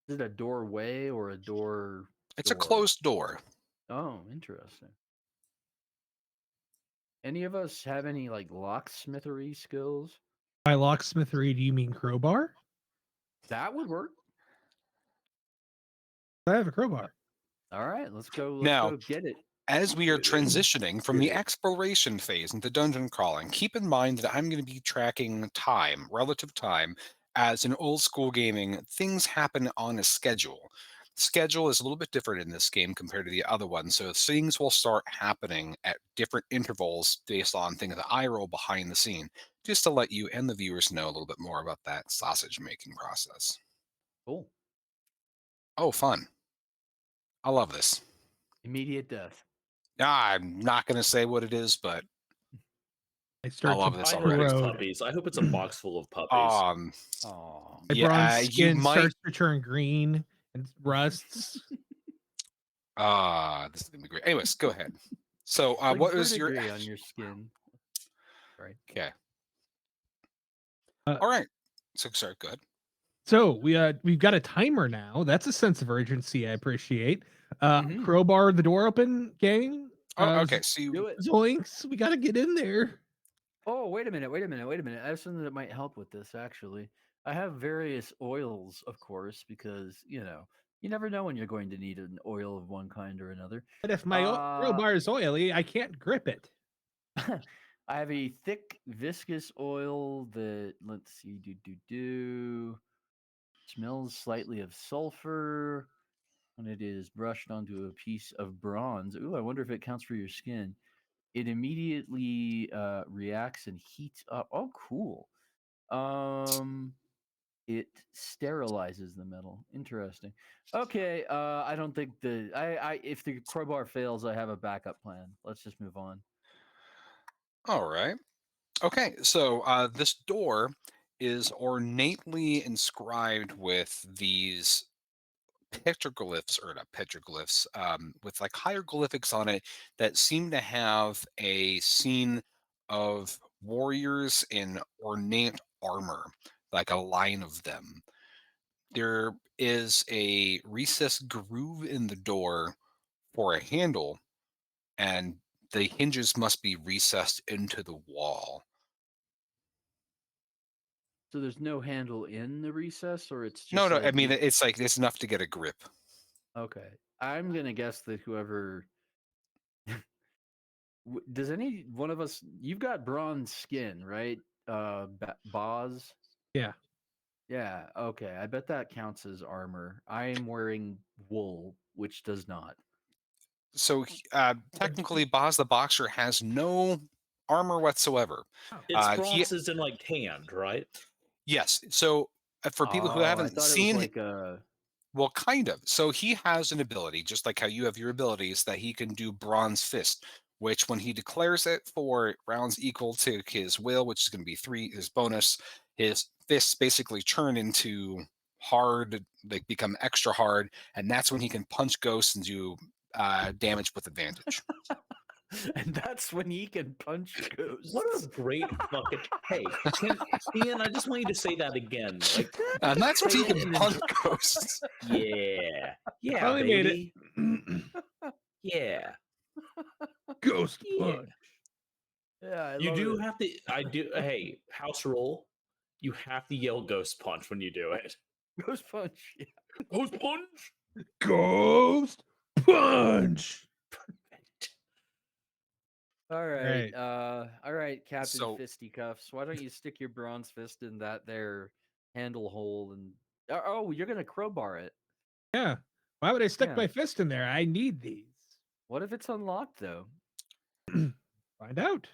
Is it a doorway or a door? It's a closed door. Oh, interesting. Any of us have any like locksmithery skills? By locksmithery, do you mean crowbar? That would work. I have a crowbar. All right, let's go. Now, go get it. As we are Get it. transitioning from Get the it. exploration phase into dungeon crawling, keep in mind that I'm going to be tracking time, relative time. As in old school gaming, things happen on a schedule. Schedule is a little bit different in this game compared to the other one, so things will start happening at different intervals based on things that I roll behind the scene, just to let you and the viewers know a little bit more about that sausage making process. Cool. Oh, fun. I love this. Immediate death. I'm not going to say what it is, but I start love to this I buck hope the it's road. puppies. I hope it's a box full of puppies. Oh. My yeah, bronze you skin might. starts to turn green and rusts. This is gonna be great. Anyways, go ahead. So, Like what was your verdigris on your skin? Right. okay? Uh, All right. So, sorry. Good. So we've got a timer now. That's a sense of urgency I appreciate. Mhm. Crowbar the door open, gang. Oh, okay. So Do you, it. Zoinks, we gotta get in there. Oh, wait a minute. I have something that might help with this, actually. I have various oils, of course, because, you never know when you're going to need an oil of one kind or another. But if my crowbar is oily, I can't grip it. I have a thick, viscous oil that, let's see, smells slightly of sulfur when it is brushed onto a piece of bronze. Ooh, I wonder if it counts for your skin. It immediately reacts and heats up. Oh, cool. It sterilizes the metal. Interesting. Okay, I don't think if the crowbar fails, I have a backup plan. Let's just move on. all right. Okay. So, this door is ornately inscribed with these petroglyphs, or not petroglyphs, with like hieroglyphics on it that seem to have a scene of warriors in ornate armor, like a line of them. There is a recessed groove in the door for a handle, and the hinges must be recessed into the wall. So there's no handle in the recess, or it's just No, like I mean it's like it's enough to get a grip. okay. I'm gonna guess that whoever does any one of us. You've got bronze skin, right? Boz. Yeah. Yeah. Okay. I bet that counts as armor. I am wearing wool, which does not. So technically, Boz the Boxer has no armor whatsoever. It's He bronze is in like tanned, right? yes. So for people who Oh, I haven't thought it was seen, like a. well, kind of. So he has an ability, just like how you have your abilities, that he can do Bronze Fist, which when he declares it for rounds equal to his will, which is going to be 3, his bonus, his fists basically turn into hard, they become extra hard, and that's when he can punch ghosts and do damage with advantage. And that's when he can punch ghosts. What a great fucking hey, Ian, I just want you to say that again. Like And that's when he say it can and punch ghosts. yeah. Yeah, Finally made baby. it. Yeah. Ghost Yeah. punch. Yeah, You do have to hey, house rule. You have to yell ghost punch when you do it. ghost punch. Yeah. Ghost punch. Ghost punch. All right. Right. All right, Captain So- Fisticuffs. Why don't you stick your bronze fist in that there handle hole and oh, you're gonna crowbar it. Yeah. Why would I stick Yeah. my fist in there? I need these. What if it's unlocked though? Find out.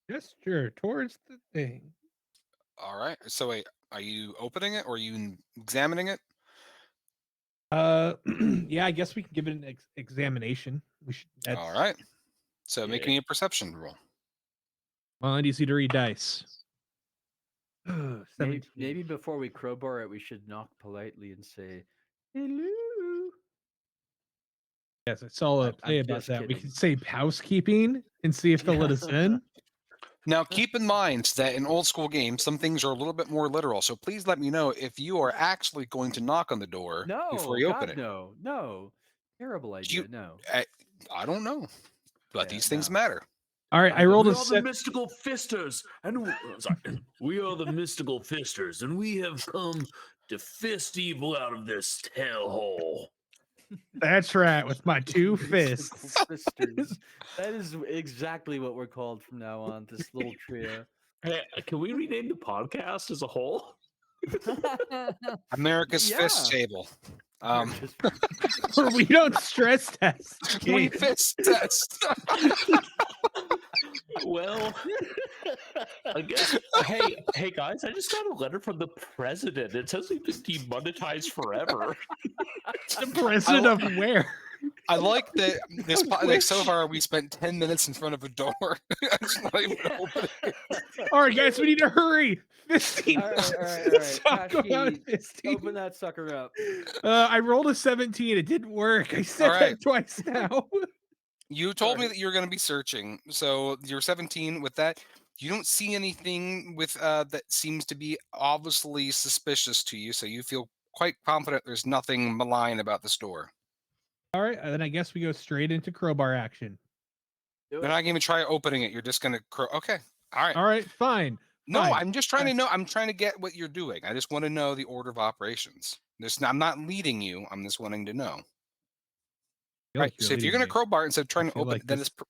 Gesture towards the thing. All right. So wait, are you opening it or are you examining it? Yeah, I guess we can give it an examination. We should. That's, All right. So make Yeah. me a perception roll. Well, and easy to read dice. Maybe, 17. maybe before we crowbar it, we should knock politely and say, "Hello." Yes, I saw a I'm play about just that. We kidding. could say housekeeping and see if they'll let us in. Now, keep in mind that in old school games, some things are a little bit more literal. So please let me know if you are actually going to knock on the door before No, you God, open it. no. Terrible idea. No. I don't know, but Yeah, these things no. matter. All right, I rolled we a are the mystical fisters, and we are the mystical fisters, and we have come to fist evil out of this hellhole. That's right, with my two Mystical fists. fisters. That is exactly what we're called from now on. This little trio. Hey, can we rename the podcast as a whole? America's Fist Yeah. Table. Or we don't stress test. We games. fist test. Well, I guess. Hey guys! I just got a letter from the president. It says we've been demonetized forever. The president of where? I like that this like so far we spent 10 minutes in front of a door. It's not even open. All right, guys, we need to hurry. 15. All right. Talk about Kashki, fisting. open that sucker up. I rolled a 17. It didn't work. I said All right. that twice now. You told me Sorry. that you're going to be searching. So you're 17 with that. You don't see anything with that seems to be obviously suspicious to you. So you feel quite confident there's nothing malign about this door. All right, then I guess we go straight into crowbar action. Do You're it. not going to even try opening it. You're just going to okay. All right. All right, fine. No, fine. I'm just trying to know. I'm trying to get what you're doing. I just want to know the order of operations. I'm not leading you. I'm just wanting to know. feel Right. like you're So if you're leading going to me. crowbar instead of trying to feel open like it, then this- it's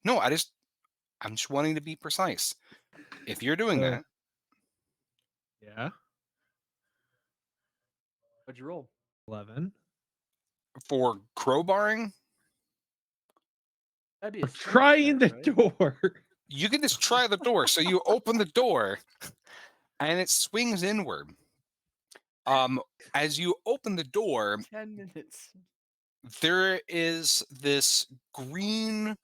no. I'm just wanting to be precise. If you're doing that, Yeah, What'd you roll? 11. for crowbarring, That'd be We're a strength trying the check, right? door. you can just try the door. So you open the door, and it swings inward. As you open the door, 10 minutes. there is this green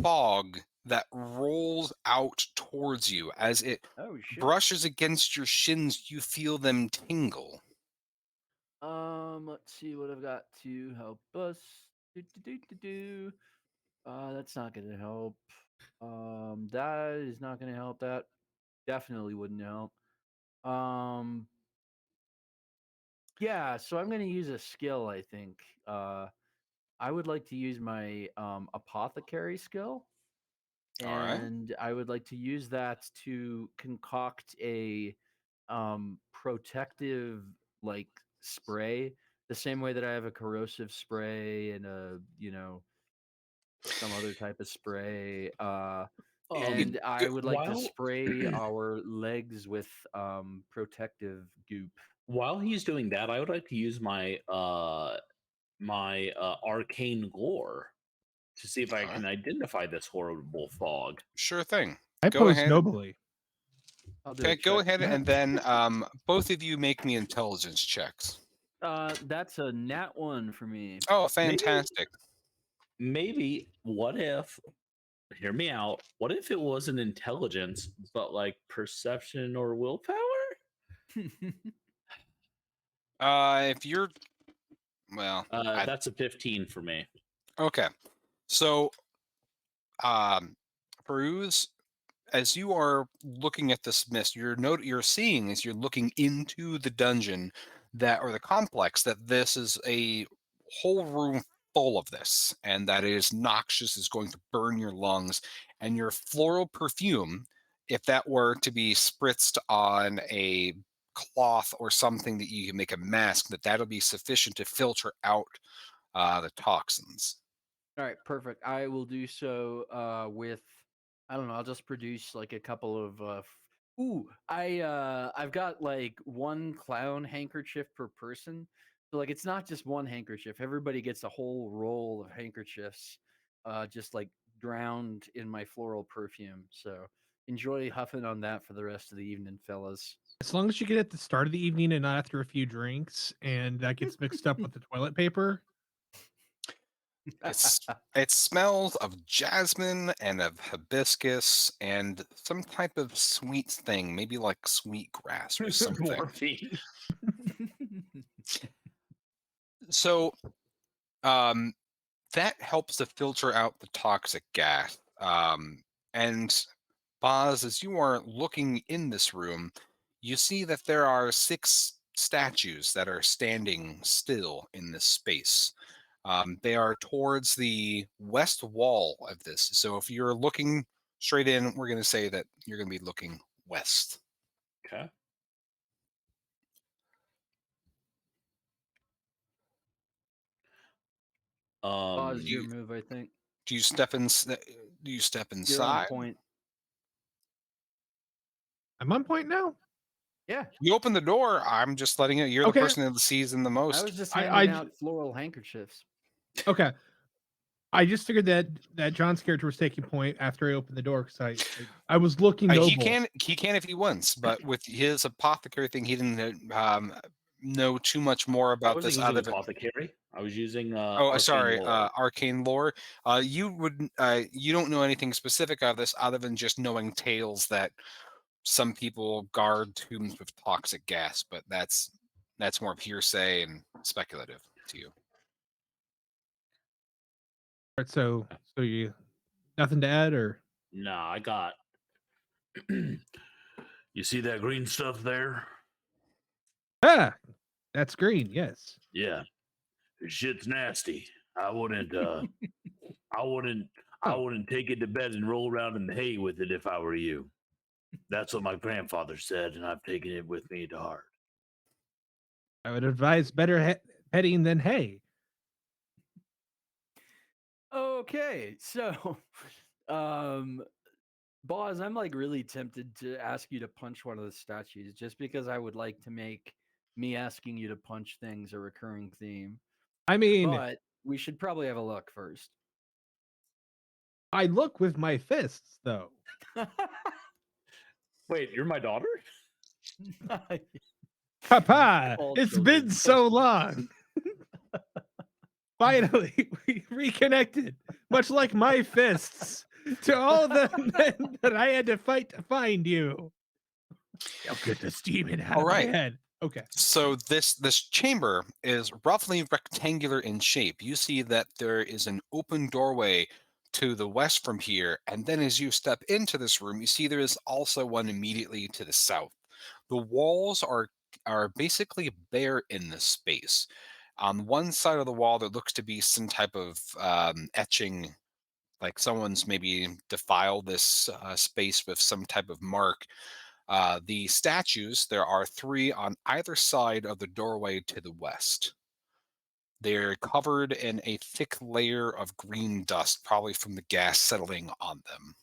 fog that rolls out towards you. As it Oh shit. brushes against your shins, you feel them tingle. Let's see what I've got to help us. That's not gonna help. That is not gonna help. That definitely wouldn't help. Yeah, so I'm gonna use a skill, I think. I would like to use my apothecary skill, All right. and I would like to use that to concoct a protective like spray, the same way that I have a corrosive spray and a some other type of spray. And I would like to While spray our legs with protective goop. while he's doing that, I would like to use my arcane lore to see if I All right. can identify this horrible fog. Sure thing. I Go pose ahead. nobly. I'll do Okay, a go check. ahead and then both of you make me intelligence checks. That's a nat 1 for me. Oh, fantastic. Maybe what if, hear me out, what if it wasn't intelligence, but like perception or willpower? If you're well, That's a 15 for me. okay. So, Peruse, as you are looking at this mist, you're seeing as you're looking into the dungeon that or the complex that this is a whole room full of this, and that it is noxious, is going to burn your lungs, and your floral perfume, if that were to be spritzed on a cloth or something that you can make a mask, that'll be sufficient to filter out the toxins. All right, perfect. I will do so with I don't know, I'll just produce like a couple of I've got like one clown handkerchief per person. So like it's not just one handkerchief. Everybody gets a whole roll of handkerchiefs just like drowned in my floral perfume. So enjoy huffing on that for the rest of the evening, fellas. As long as you get it at the start of the evening and not after a few drinks, and that gets mixed up with the toilet paper. It smells of jasmine and of hibiscus and some type of sweet thing, maybe like sweet grass or something. Morphine. So, that helps to filter out the toxic gas. And Boz, as you are looking in this room, you see that there are 6 statues that are standing still in this space. They are towards the west wall of this. So if you're looking straight in, we're going to say that you're going to be looking west. Okay. Pause your you- move, I think. Do you step in? Do you step You're on inside? point. I'm on point now. Yeah. You open the door. I'm just letting it. You're Okay. the person that sees in the I most. was just I- handing I- out floral handkerchiefs. Okay. I just figured that John's character was taking point after I opened the door because I was looking noble. He can if he wants, but with his apothecary thing, he didn't know too much more I about wasn't this using other than. apothecary. I was using Oh, arcane sorry, lore. arcane lore. You don't know anything specific of this other than just knowing tales that some people guard tombs with toxic gas, but that's more of hearsay and speculative to you. Alright, so you nothing to add or Nah, I got. You see that green stuff there? that's green. Yes. Yeah, shit's nasty. I wouldn't. I wouldn't take it to bed and roll around in the hay with it if I were you. That's what my grandfather said, and I've taken it with me to heart. I would advise better petting than hay. Okay, so, Boz, I'm like really tempted to ask you to punch one of the statues just because I would like to make me asking you to punch things a recurring theme. I mean, But we should probably have a look first. I look with my fists though. Wait, you're my daughter? Papa, All it's children. been so long. Finally, we reconnected, much like my fists to all the men that I had to fight to find you. I'll get this demon out All of right. my head. Okay. So this chamber is roughly rectangular in shape. You see that there is an open doorway to the west from here, and then as you step into this room, you see there is also one immediately to the south. The walls are basically bare in this space. On one side of the wall, there looks to be some type of etching, like someone's maybe defiled this space with some type of mark. The statues, there are 3 on either side of the doorway to the west. They're covered in a thick layer of green dust, probably from the gas settling on them.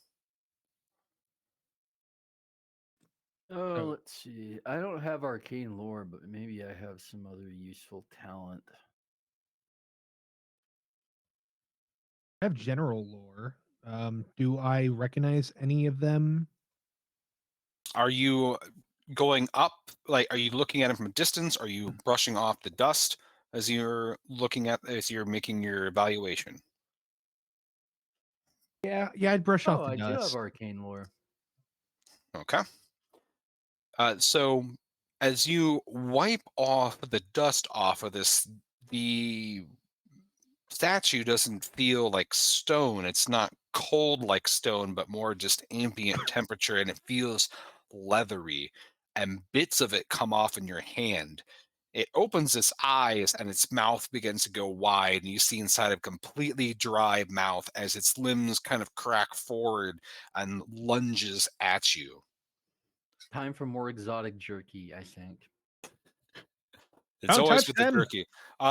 Oh, Oh. let's see. I don't have arcane lore, but maybe I have some other useful talent. I have general lore. Do I recognize any of them? Are you going up? Like, are you looking at it from a distance? Are you brushing off the dust as you're making your evaluation? Yeah, I'd brush off Oh, the I do have dust. arcane lore. Okay. So as you wipe off the dust off of this, the statue doesn't feel like stone. It's not cold like stone, but more just ambient temperature, and it feels leathery. And bits of it come off in your hand. It opens its eyes and its mouth begins to go wide, and you see inside a completely dry mouth as its limbs kind of crack forward and lunges at you. Time for more exotic jerky, I think. It's Don't always touch with the them. jerky.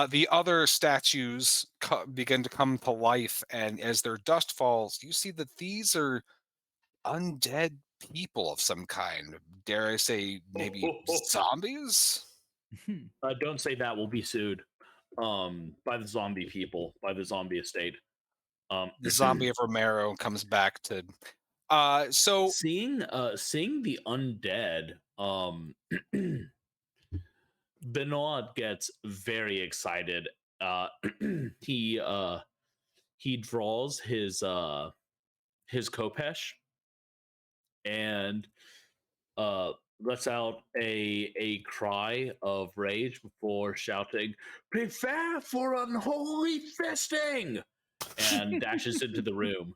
The other statues begin to come to life, and as their dust falls, you see that these are undead people of some kind. Dare I say, maybe zombies? Don't say that. We'll be sued by the zombie people, by the zombie estate. The zombie of Romero comes back to. So seeing the undead, Benoit gets very excited. He draws his khopesh and lets out a cry of rage before shouting, "Prepare for unholy fisting!" and dashes into the room.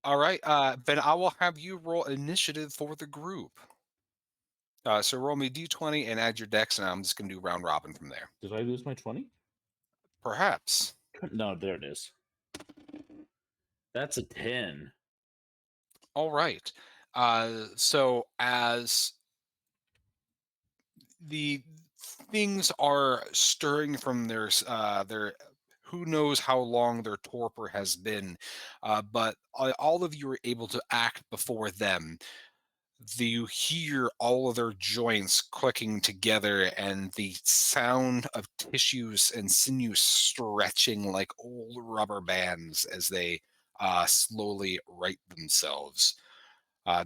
all right, then I will have you roll initiative for the group. So roll me d20 and add your dex, and I'm just gonna do round robin from there. Did I lose my 20? Perhaps. No, there it is. That's a 10. All right. So as the things are stirring from their who knows how long their torpor has been, but all of you are able to act before them. You hear all of their joints clicking together and the sound of tissues and sinews stretching like old rubber bands as they slowly right themselves.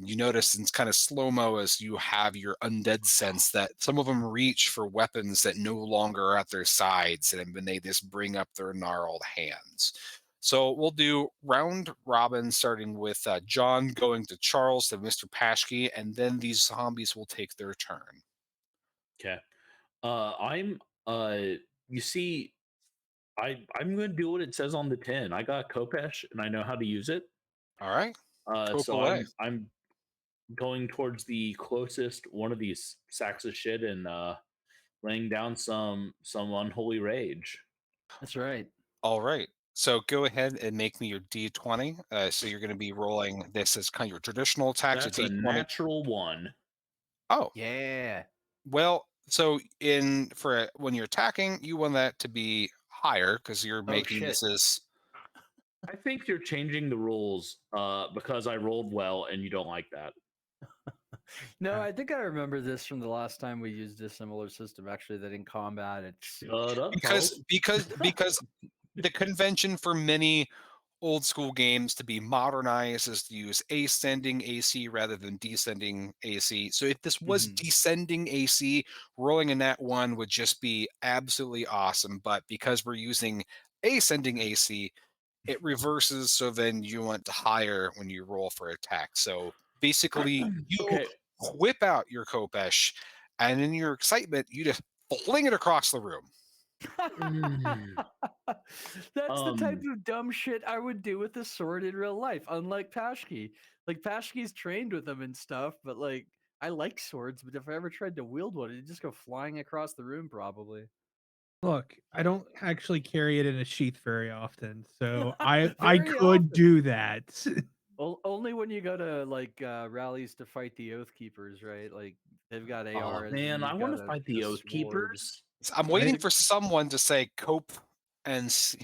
You notice in kind of slow mo as you have your undead sense that some of them reach for weapons that no longer are at their sides, and then they just bring up their gnarled hands. So we'll do round robin, starting with John going to Charles to Mr. Pashke, and then these zombies will take their turn. Okay. I'm you see, I'm gonna do what it says on the tin. I got khopesh and I know how to use it. All right, hope So away. I'm going towards the closest one of these sacks of shit and laying down some unholy rage. That's right. All right. So go ahead and make me your D20. So you're going to be rolling this as kind of your traditional attacks, That's a a D20. natural one. Oh, Yeah. well, so when you're attacking, you want that to be higher because you're making shit. this as I think you're changing the rules because I rolled well and you don't like that. No, I think I remember this from the last time we used a similar system. Actually, that in combat, it's Shut up, because Charles. because the convention for many old school games to be modernized is to use ascending AC rather than descending AC. So if this was Mhm. descending AC, rolling a nat 1 would just be absolutely awesome. But because we're using ascending AC, it reverses. So then you want higher when you roll for attack. So basically, you Okay. whip out your khopesh, and in your excitement, you just fling it across the room. Mm. That's the type of dumb shit I would do with a sword in real life, unlike Pashke. Like, Pashke's trained with them and stuff, but like, I like swords, but if I ever tried to wield one, it'd just go flying across the room, probably. Look, I don't actually carry it in a sheath very often, so I Very could often. do that. Only when you go to like rallies to fight the Oath Keepers, right? Like they've got Oh ARs and man, I you've want got to fight the Oath sword. Keepers. I'm Right? waiting for someone to say cope that's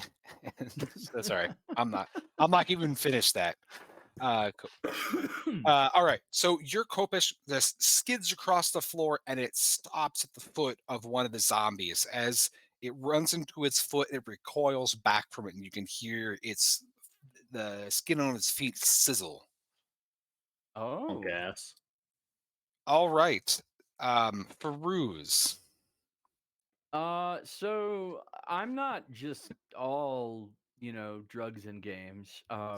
all right. I'm not even finished that. All right. So your khopesh this skids across the floor and it stops at the foot of one of the zombies. As it runs into its foot, it recoils back from it, and you can hear the skin on its feet sizzle. Oh. Gas. All right. Peruse. So I'm not just all, drugs and games. I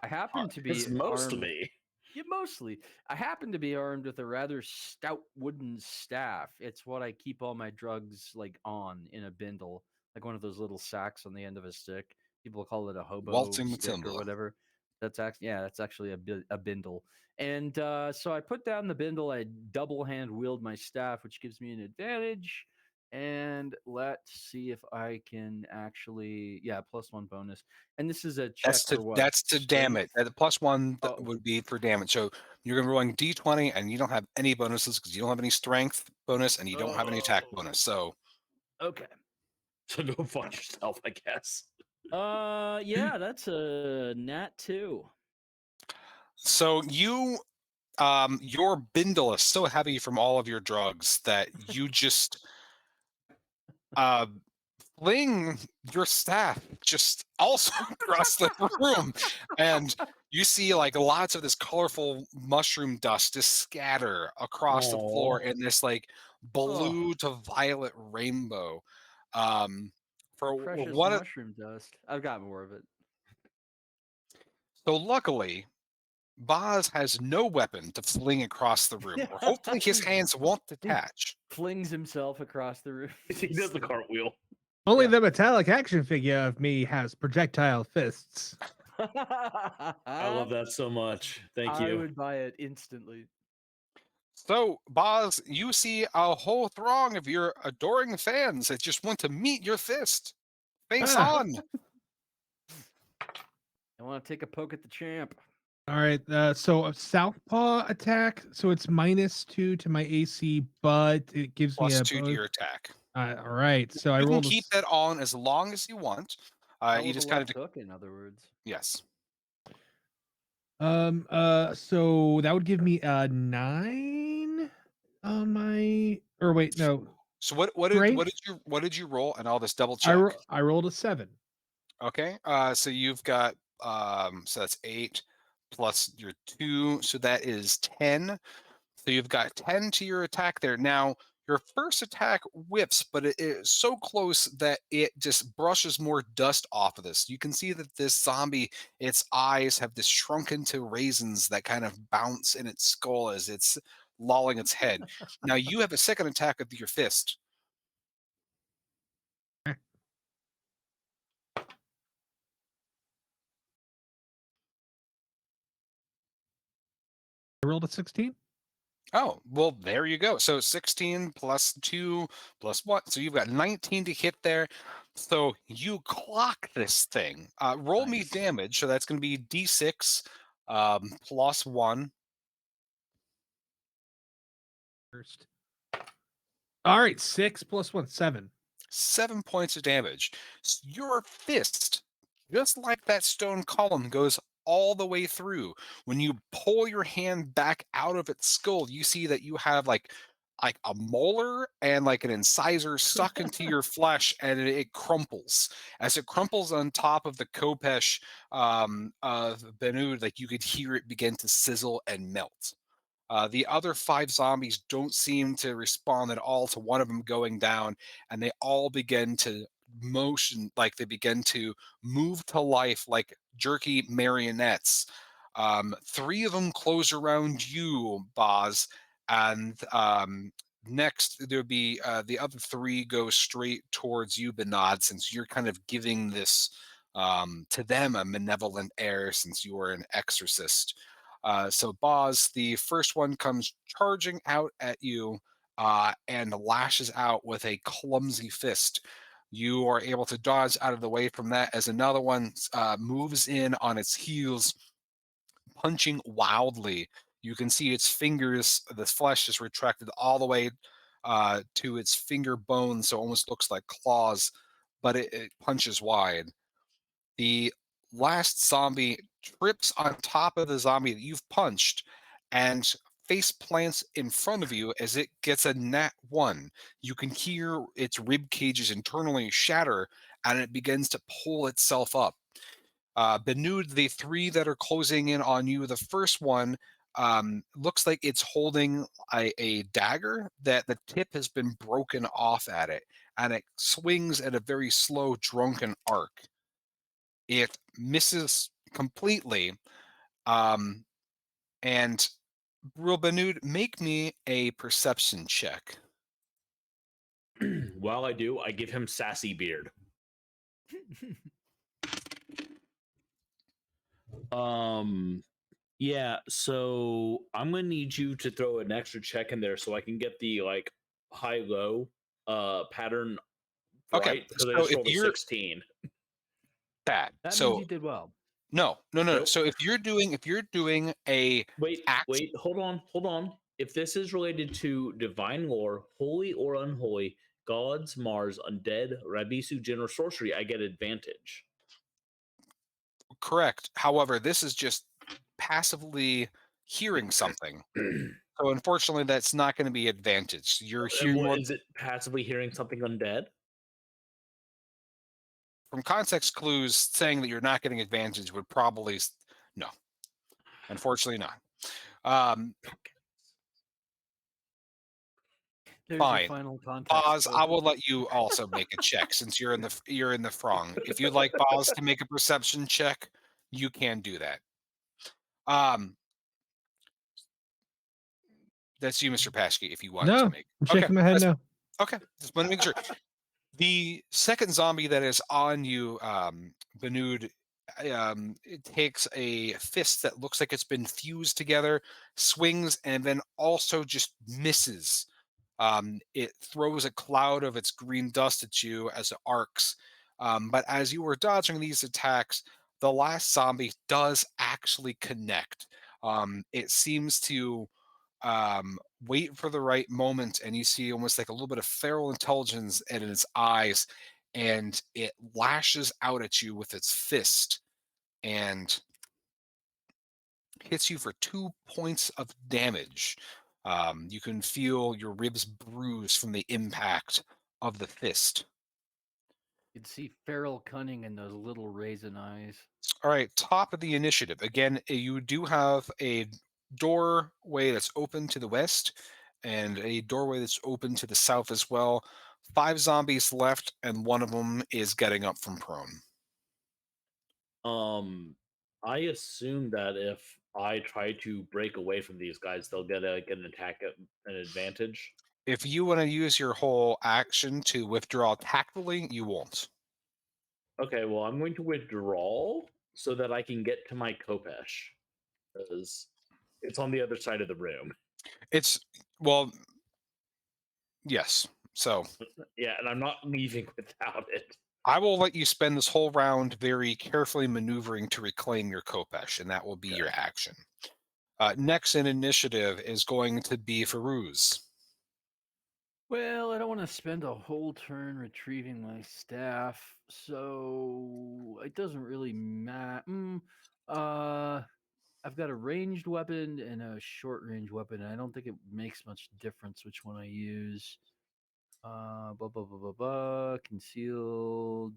happen to It's be most of armed. me. Yeah, mostly. I happen to be armed with a rather stout wooden staff. It's what I keep all my drugs like on in a bindle, like one of those little sacks on the end of a stick. People call it a hobo Waltzing stick or Matilda. whatever. That's actually a bindle. And so I put down the bindle. I double hand wield my staff, which gives me an advantage. And let's see if I can actually, +1 bonus. And this is a check for what? That's to damn it. Strength? The +1 Oh, would be for damage. So you're gonna be rolling d20, and you don't have any bonuses because you don't have any strength bonus and you don't have any attack bonus. So okay. So go fuck yourself, I guess. Yeah, that's a nat 2. so you your bindle is so heavy from all of your drugs that you just uh fling your staff just also across the room, and you see like lots of this colorful mushroom dust just scatter across the floor Aw. in this like blue to violet rainbow. Um, for Precious one, mushroom dust. I've got more of it. so luckily, Boz has no weapon to fling across the room, or hopefully his hands won't detach. Flings himself across the room. He does the cartwheel. Only Yeah. the metallic action figure of me has projectile fists. I love that so much. Thank I you. would buy it instantly. So, Boz, you see a whole throng of your adoring fans that just want to meet your fist. Face Ah. on. I want to take a poke at the champ. All right, so a southpaw attack, so it's -2 to my AC, but it gives me Plus a 2 to bonus. your attack. All right, so I You can rolled a keep that on as long as you want. Hell You of a just kind left of hook, in other words. yes. so that would give me a 9 on my, or wait, no, So what strength. did you roll? And I'll just double check. I rolled a 7. Okay. So you've got so that's 8 plus your 2, so that is 10. So you've got 10 to your attack there. Now, your first attack whiffs, but it is so close that it just brushes more dust off of this. You can see that this zombie, its eyes have this shrunken to raisins that kind of bounce in its skull as it's lolling its head. Now, you have a second attack with your fist. I rolled a 16. Oh, well, there you go. So 16 plus 2 plus 1. So you've got 19 to hit there. So you clock this thing. Roll me Nice. damage. So that's going to be d6 plus 1. First. All right, 6 plus 1, 7. 7 points of damage. Your fist, just like that stone column, goes all the way through. When you pull your hand back out of its skull, you see that you have like a molar and like an incisor stuck into your flesh, and it crumples. As it crumples on top of the khopesh of Benud, like you could hear it begin to sizzle and melt. The other 5 zombies don't seem to respond at all to one of them going down, and they all begin to motion, like they begin to move to life like jerky marionettes. 3 of them close around you, Boz, and next there'll be the other 3 go straight towards you, Benad, since you're kind of giving this to them a benevolent air since you are an exorcist. So, Boz, the first one comes charging out at you and lashes out with a clumsy fist. You are able to dodge out of the way from that as another one moves in on its heels, punching wildly. You can see its fingers, the flesh is retracted all the way to its finger bones, so it almost looks like claws, but it punches wide. The last zombie trips on top of the zombie that you've punched and face plants in front of you as it gets a nat 1. You can hear its rib cages internally shatter and it begins to pull itself up. Benud, the 3 that are closing in on you, the first one looks like it's holding a dagger that the tip has been broken off at it, and it swings at a very slow, drunken arc. It misses completely, and Real Benud, make me a perception check. While I do, I give him sassy beard. Yeah, so I'm gonna need you to throw an extra check in there so I can get the like high-low pattern Okay, right, because I so just if rolled a you're 16. That means so you did well. no. Nope. So if you're doing a Wait, hold on. If this is related to divine lore, holy or unholy, gods, Mars, undead, Rabisu, Jinn, or sorcery, I get advantage. correct. However, this is just passively hearing something. So unfortunately, that's not going to be advantage. You're And hearing what more is it? Passively hearing something undead? from context clues. Saying that you're not getting advantage would probably no. Unfortunately, not. There's Fine. your final context. Boz, I will let you also make a check since you're in the frong. If you'd like Boz to make a perception check, you can do that. That's you, Mr. Paschke, if you want No, to make. I'm shaking my head no. Okay, just want to make sure. The second zombie that is on you, Benud, it takes a fist that looks like it's been fused together, swings, and then also just misses. It throws a cloud of its green dust at you as it arcs. But as you were dodging these attacks, the last zombie does actually connect. It seems to wait for the right moment, and you see almost like a little bit of feral intelligence in its eyes, and it lashes out at you with its fist and hits you for 2 points of damage. You can feel your ribs bruise from the impact of the fist. You can see feral cunning in those little raisin eyes. All right, top of the initiative. Again, you do have a doorway that's open to the west and a doorway that's open to the south as well. 5 zombies left, and one of them is getting up from prone. I assume that if I try to break away from these guys, they'll get an attack at an advantage. If you want to use your whole action to withdraw tactfully, you won't. Okay, well, I'm going to withdraw so that I can get to my khopesh, because it's on the other side of the room. It's, well, yes. So Yeah, and I'm not leaving without it. I will let you spend this whole round very carefully maneuvering to reclaim your khopesh, and that will be your action. Next in initiative is going to be Feruz. Well, I don't want to spend a whole turn retrieving my staff, so it doesn't really matter. I've got a ranged weapon and a short range weapon, and I don't think it makes much difference which one I use. Concealed.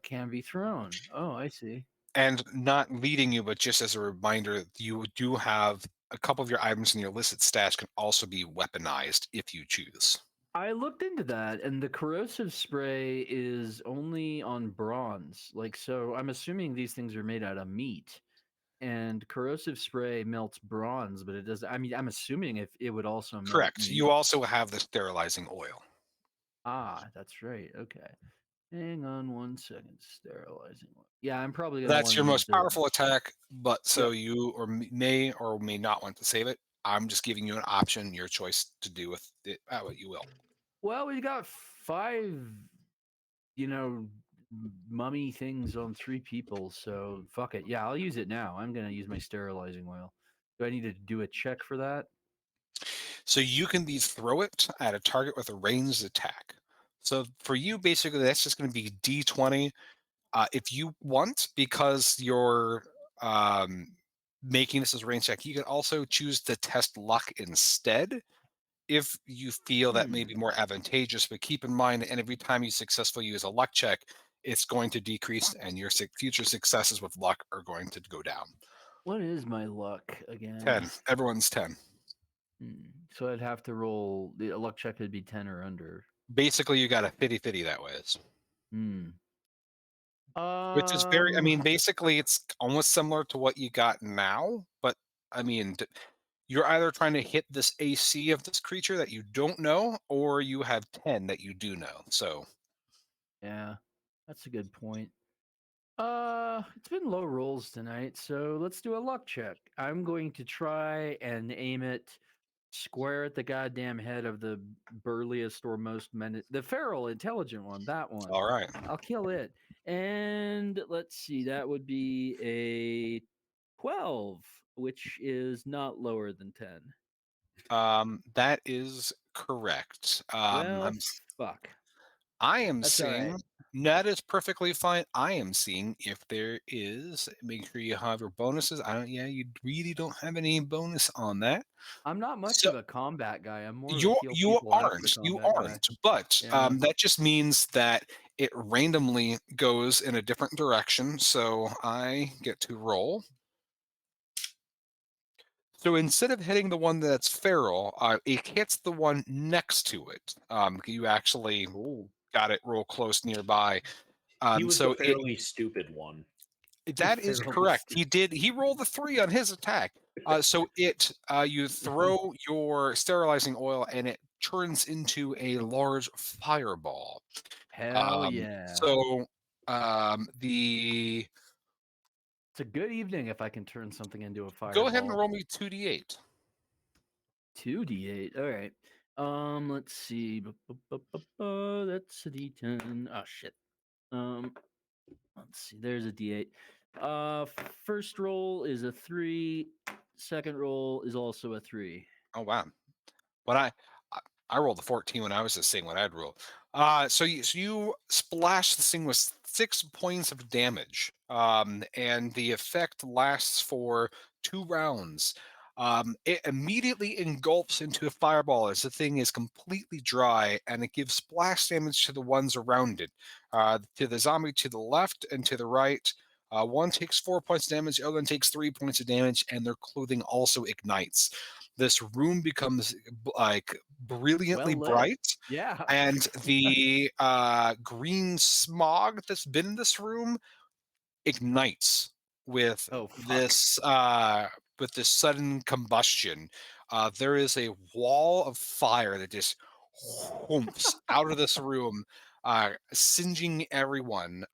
Can be thrown. Oh, I see. And not leading you, but just as a reminder, you do have a couple of your items in your illicit stash can also be weaponized if you choose. I looked into that, and the corrosive spray is only on bronze. Like, so I'm assuming these things are made out of meat, and corrosive spray melts bronze, but it does. I mean, I'm assuming if it would also melt Correct. meat. You also have the sterilizing oil. Ah, that's right. Okay. Hang on 1 second. Sterilizing. Yeah, I'm probably gonna. That's your wanna use most powerful attack, but so Yep. you may or may not want to save it. I'm just giving you an option, your choice to do with it what you will. Well, we got 5 mummy things on 3 people. So fuck it. Yeah, I'll use it now. I'm gonna use my sterilizing oil. Do I need to do a check for that? So you can throw it at a target with a ranged attack. So for you, basically, that's just going to be D20. If you want, because you're making this as a range check, you can also choose to test luck instead if you feel that may be more advantageous. But keep in mind, and every time you successfully use a luck check, it's going to decrease, and your future successes with luck are going to go down. What is my luck again? 10. Everyone's 10. So I'd have to roll. The luck check would be 10 or under. Basically, you got a 50-50 that way. Which is very, basically, it's almost similar to what you got now. But, you're either trying to hit this AC of this creature that you don't know, or you have 10 that you do know. So, yeah, that's a good point. It's been low rolls tonight, so let's do a luck check. I'm going to try and aim it square at the goddamn head of the burliest or most the feral intelligent one. That one. all right. I'll kill it. And let's see, that would be a 12, which is not lower than 10. That is correct. Well, fuck. I am That's all seeing right. that is perfectly fine. I am seeing if there is. Make sure you have your bonuses. You really don't have any bonus on that. I'm not much So- of a combat guy. I'm more of a You heal you people after aren't. You combat guy. aren't. But Yeah. that just means that it randomly goes in a different direction. So I get to roll. So instead of hitting the one that's feral, it hits the one next to it. You actually got it real close nearby. He was so the fairly stupid one. that is Fairly correct. He rolled a 3 on his attack. So you throw your sterilizing oil and it turns into a large fireball. Hell yeah. So It's a good evening if I can turn something into a fireball. go ahead and roll me 2d8. 2d8. All right. Let's see. That's a d10. Oh shit. Let's see. There's a d8. First roll is a 3. Second roll is also a 3. Oh wow. When I rolled a 14 when I was just seeing what I'd roll. So you splash this thing with 6 points of damage, and the effect lasts for 2 rounds. It immediately engulfs into a fireball as the thing is completely dry, and it gives splash damage to the ones around it. To the zombie to the left and to the right. One takes 4 points of damage, the other one takes 3 points of damage, and their clothing also ignites. This room becomes brilliantly bright. Yeah. And the green smog that's been in this room ignites with this sudden combustion. There is a wall of fire that just whoops out of this room, singeing everyone.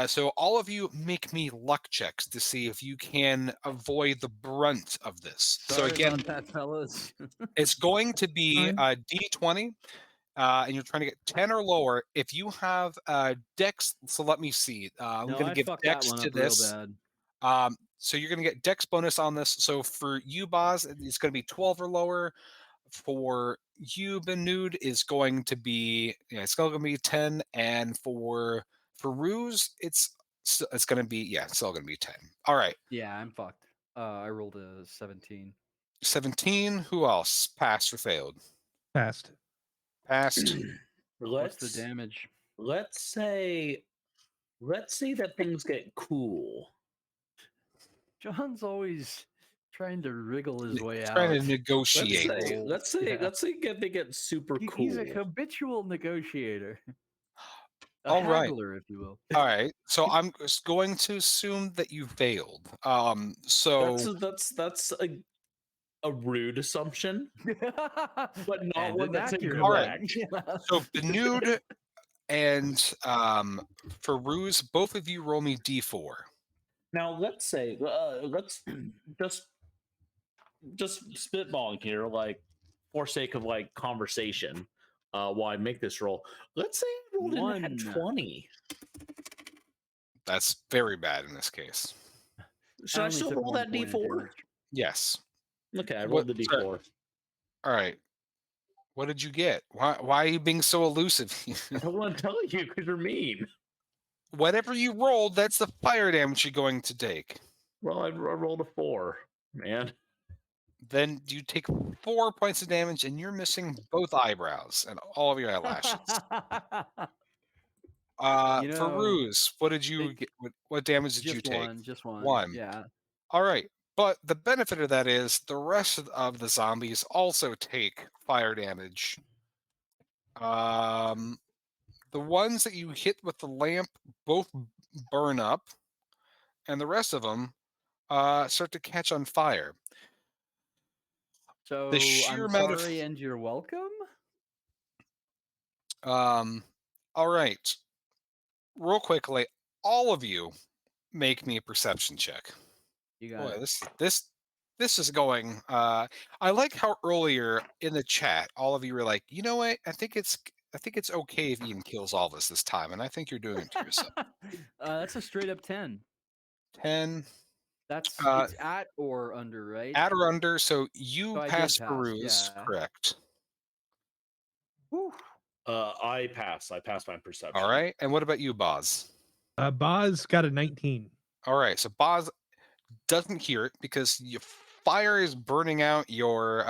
So all of you make me luck checks to see if you can avoid the brunt of this. Sorry so again, about that, fellas. it's going to be a D20, and you're trying to get 10 or lower. If you have Dex, so let me see. I'm going to give Dex to this. So you're going to get Dex bonus on this. So for you, Boz, it's going to be 12 or lower. For you, Benud, is going to be it's still going to be 10, and for Ruse, it's going to be still going to be 10. All right. Yeah, I'm fucked. I rolled a 17. 17. Who else? Passed or failed? Passed. Passed. What's the damage? Let's say that things get cool. John's always trying to wriggle his way out. Trying to negotiate. Let's say they get super cool. He's a habitual negotiator. All right. Haggler, if you will. All right. So I'm going to assume that you failed. So that's a rude assumption, but not one that's incorrect. All right. So Benud and for Ruse, both of you roll me D4. Now let's say let's just spitballing here, like for sake of like conversation. while I make this roll. Let's say I rolled in at 20. That's very bad in this case. Should I still roll that D4? Yes. Okay, I rolled the D4. All right. What did you get? Why are you being so elusive? I don't want to tell you because you're mean. Whatever you rolled, that's the fire damage you're going to take. Well, I rolled a 4, man. Then you take 4 points of damage, and you're missing both eyebrows and all of your eyelashes. Farouz, what did you get? What damage did you take? Just one. 1. Yeah. All right. But the benefit of that is the rest of the zombies also take fire damage. The ones that you hit with the lamp both burn up, and the rest of them start to catch on fire. So The sheer I'm amount sorry, and you're welcome. All right. Real quickly, all of you make me a perception check. You got Boy, this is going. I like how earlier in the chat, all of you were like, you know what? I think it's okay if Ian kills all of us this time, and I think you're doing it to yourself. That's a straight up 10. 10. That's it's at or under, right? At or under, so you So I did pass pass, Peruse, yeah. correct. Whew. I pass. I pass my perception. All right. And what about you, Boz? Boz got a 19. All right. So Boz doesn't hear it because your fire is burning out your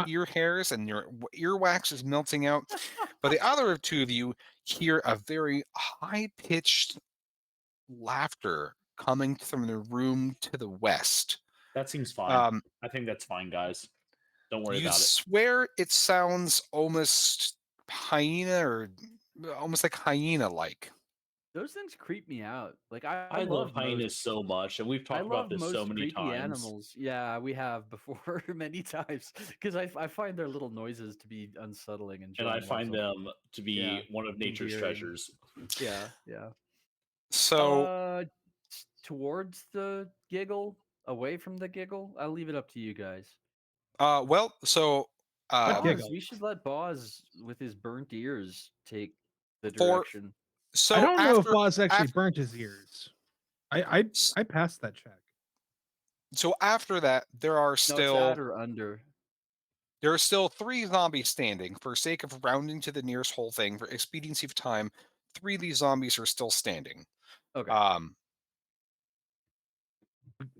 ear hairs and your earwax is melting out. But the other two of you hear a very high-pitched laughter coming from the room to the west. That seems fine. I think that's fine, guys. Don't worry about it. You swear it sounds almost hyena or almost like hyena-like. Those things creep me out. Like I love hyenas so much, and we've talked about this so many times. Animals. Yeah, we have before many times because I find their little noises to be unsettling and I find them to be one of nature's treasures. Yeah. So towards the giggle, away from the giggle, I'll leave it up to you guys. Giggle? We should let Boz with his burnt ears take the direction. So I don't know if Boz actually burnt his ears. I passed that check. So after that, there are still at or under. There are still 3 zombies standing. For sake of rounding to the nearest whole thing, for expediency of time, 3 of these zombies are still standing. Okay.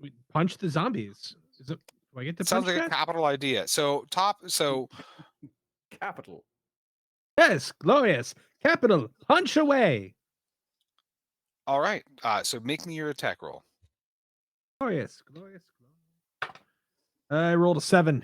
We punch the zombies. Do I get to sounds punch like a capital idea. So capital. Yes, glorious. Capital. Punch away. All right. So make me your attack roll. Glorious. I rolled a 7.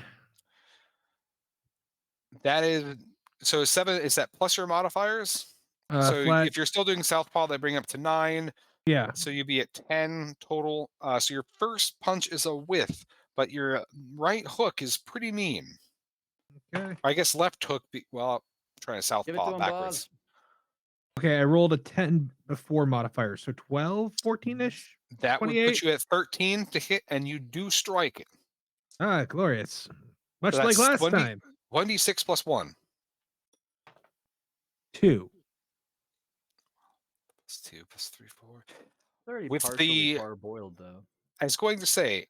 That is 7. Is that plus your modifiers? So flat. if you're still doing southpaw, they bring up to 9. Yeah. So you'd be at 10 total. So your first punch is a whiff, but your right hook is pretty mean. Okay. I guess left hook. I'm trying to southpaw backwards. Okay, I rolled a 10 before modifier, so 12, 14-ish. That 28? would put you at 13 to hit, and you do strike it. Ah, glorious. Much So like that's last time. 1d6 plus 1. 2. Plus 2 plus 3, 4. Already With partially parboiled though. I was going to say,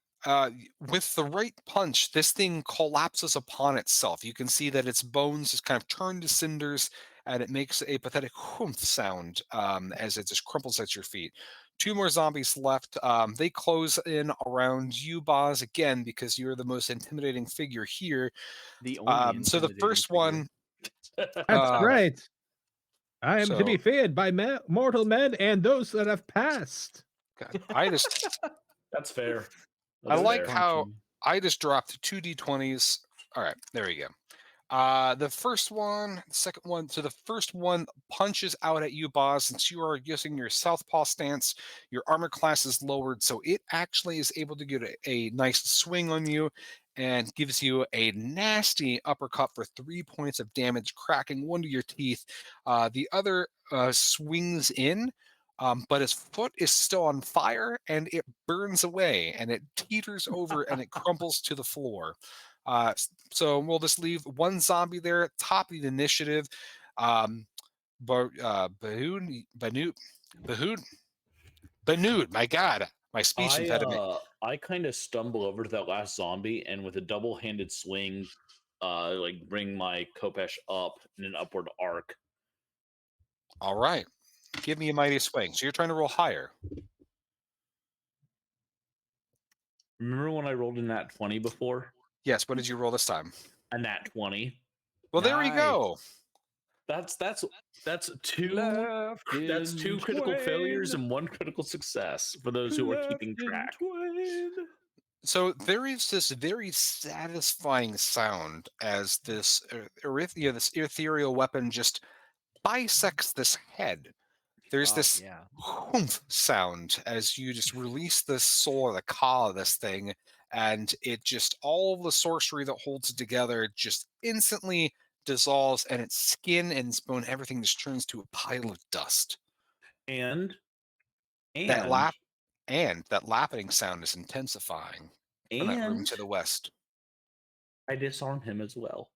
with the right punch, this thing collapses upon itself. You can see that its bones just kind of turn to cinders, and it makes a pathetic whoomph sound as it just crumples at your feet. 2 more zombies left. They close in around you, Boz, again, because you're the most intimidating figure here. The only so the first one... That's right. I am to be feared by mortal men and those that have passed. God, That's fair. I like how I just dropped 2 d20s. All right, there we go. The first one, the second one. So the first one punches out at you, Boz. Since you are using your southpaw stance, your armor class is lowered, so it actually is able to get a nice swing on you and gives you a nasty uppercut for 3 points of damage, cracking one of your teeth. The other swings in. But his foot is still on fire, and it burns away, and it teeters over, and it crumples to the floor. So we'll just leave one zombie there, top of the initiative. Banud, my God, my speech impediment. I kind of stumble over to that last zombie, and with a double-handed swing, like bring my khopesh up in an upward arc. All right, give me a mighty swing. So you're trying to roll higher. Remember when I rolled a nat 20 before? Yes. What did you roll this time? A nat 20. Well, there we go. That's two Left that's in two critical failures twain. and one critical success for those who are keeping Left in track. twain. So there is this very satisfying sound as this this ethereal weapon just bisects this head. There's this Yeah. whoomph sound as you just release the soul or the ka of this thing, and it just, all the sorcery that holds it together just instantly dissolves, and its skin and its bone, everything just turns to a pile of dust. And That lapping sound is intensifying from that room and to the west. I disarm him as well.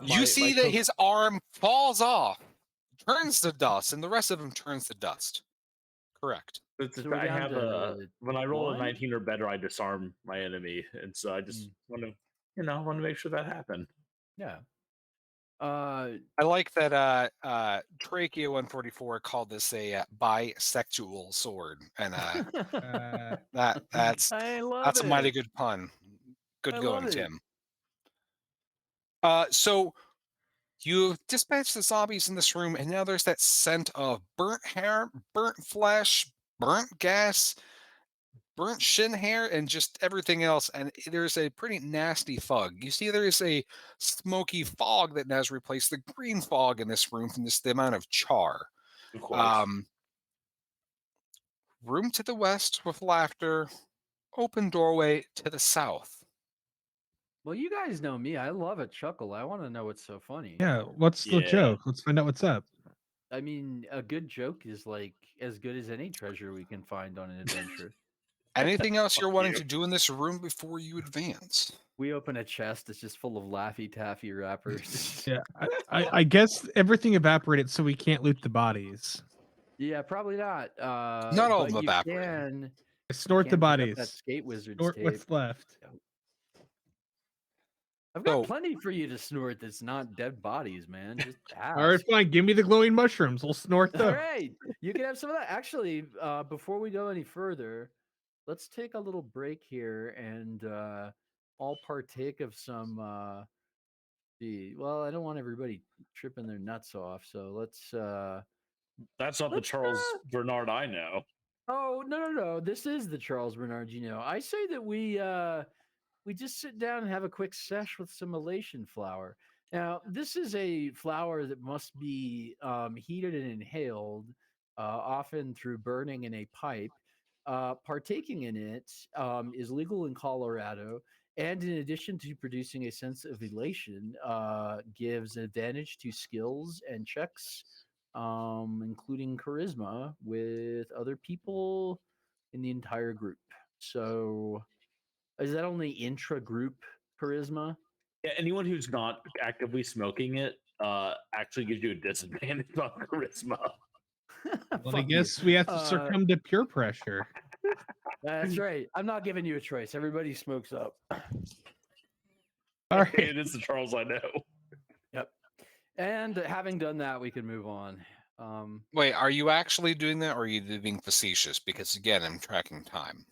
You see that his arm falls off, turns to dust, and the rest of him turns to dust. Correct. So we're I down have to when I roll a one? 19 or better, I disarm my enemy, and so I just want to make sure that happened. Yeah. I like that Trachea 144 called this a bisexual sword, and that's I love that's it. a mighty good pun. Good I going, love it. Tim. So you've dispatched the zombies in this room, and now there's that scent of burnt hair, burnt flesh, burnt gas, burnt shin hair, and just everything else. And there's a pretty nasty fog. You see, there is a smoky fog that has replaced the green fog in this room from the amount of char. Of course. Room to the west with laughter, open doorway to the south. Well, you guys know me. I love a chuckle. I want to know what's so funny. Yeah, what's the Yeah. joke? Let's find out what's up. I mean, a good joke is like as good as any treasure we can find on an adventure. Anything else you're Fuck wanting you. to do in this room before you advance? We open a chest that's just full of Laffy Taffy wrappers. Yeah, I guess everything evaporated, so we can't loot the bodies. Yeah, probably not. Not all of but them you evaporated. can I snort the pick up bodies. that skate wizard's Snort tape. what's left. I've got So- plenty for you to snort that's not dead bodies, man. Just ask. All right, fine. Give me the glowing mushrooms. We'll snort All them. right, you can have some of that. Actually, before we go any further, let's take a little break here and all partake of some. Well, I don't want everybody tripping their nuts off, so let's. That's not the Let's, Charles Bernard I know. Oh no! This is the Charles Bernard. You know, I say that we just sit down and have a quick sesh with some elation flower. Now, this is a flower that must be heated and inhaled, often through burning in a pipe. Partaking in it is legal in Colorado, and in addition to producing a sense of elation, gives an advantage to skills and checks, including charisma with other people in the entire group. So, is that only intra-group charisma? Yeah, anyone who's not actively smoking it actually gives you a disadvantage on charisma. Well, I Fuck you. guess we have to succumb to peer pressure. That's right. I'm not giving you a choice. Everybody smokes up. All right. It is the Charles I know. Yep. And having done that, we can move on. Wait, are you actually doing that, or are you being facetious? Because again, I'm tracking time.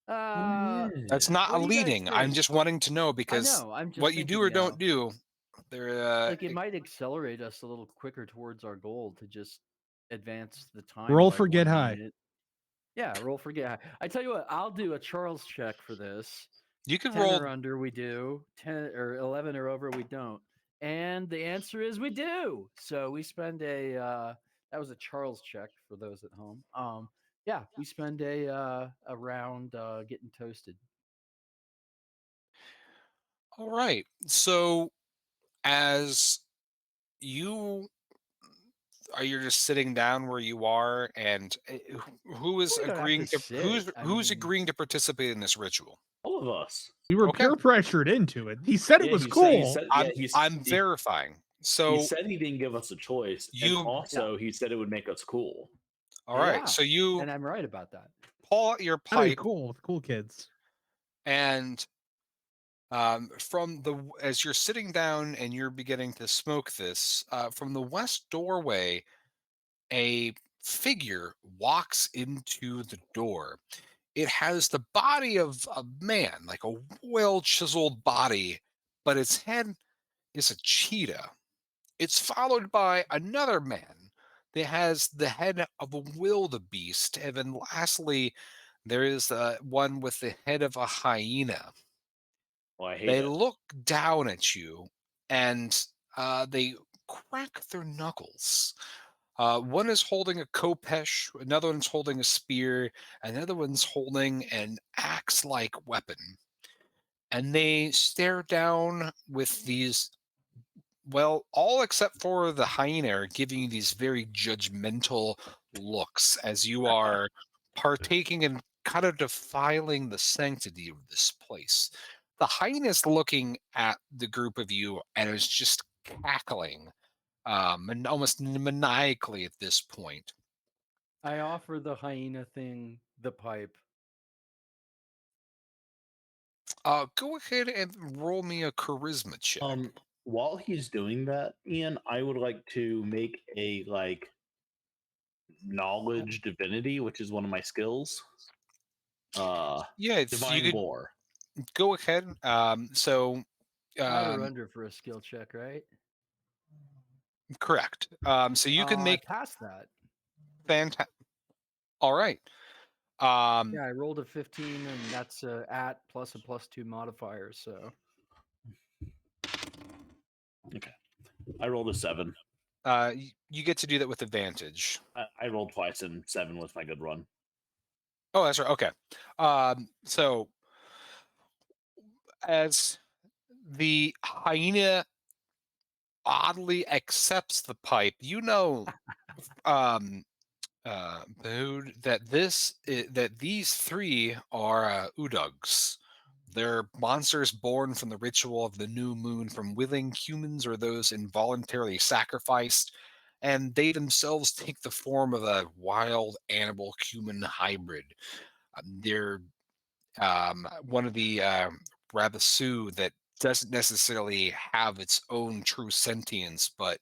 That's not what a do you guys leading. I'm think? just wanting to know I because know. I'm just what you do or thinking don't now. do, there. Like it might accelerate us a little quicker towards our goal to just advance the time. Roll by for get 1 high. minute. Yeah, roll for get high. I tell you what, I'll do a Charles check for this. You could 10 roll. or under, we do. 10 or 11 or over, we don't. And the answer is we do. So we spend a that was a Charles check for those at home. Yeah, we spend a round getting toasted. All right. So as you you just sitting down where you are, and who is We don't have agreeing to to sit. I who's mean- agreeing to participate in this ritual? All of us. We were Okay. peer pressured into it. He said it Yeah, was he cool. said, I'm verifying. he So said he didn't give us a choice, and you also he said it would make us cool. all right. Yeah, So you and I'm right about that. pull out your That'd be pipe, cool with cool kids. and as you're sitting down and you're beginning to smoke this, from the west doorway, a figure walks into the door. It has the body of a man, like a well chiseled body, but its head is a cheetah. It's followed by another man that has the head of a wildebeest. And then lastly, there is one with the head of a hyena. Well, I hate They it. look down at you and they crack their knuckles. One is holding a khopesh, another one's holding a spear, another one's holding an axe like weapon. And they stare down with these, well, all except for the hyena are giving you these very judgmental looks as you are partaking in kind of defiling the sanctity of this place. The hyena is looking at the group of you and is just cackling, and almost maniacally at this point. I offer the hyena thing the pipe. Go ahead and roll me a charisma check. While he's doing that, Ian, I would like to make a knowledge divinity, which is one of my skills. Yeah, you Divine could lore. go ahead. Add or under for a skill check, right? Correct. So you can make I passed that. fantastic. All right. Yeah, I rolled a 15, and that's at plus a +2 modifier. So Okay. I rolled a 7. You get to do that with advantage. I rolled twice, and 7 was my good run. Oh, that's right. Okay. So as the hyena oddly accepts the pipe, Bood, that these three are Udugs. They're monsters born from the ritual of the new moon from willing humans or those involuntarily sacrificed, and they themselves take the form of a wild animal human hybrid. They're one of the Rabasu that doesn't necessarily have its own true sentience, but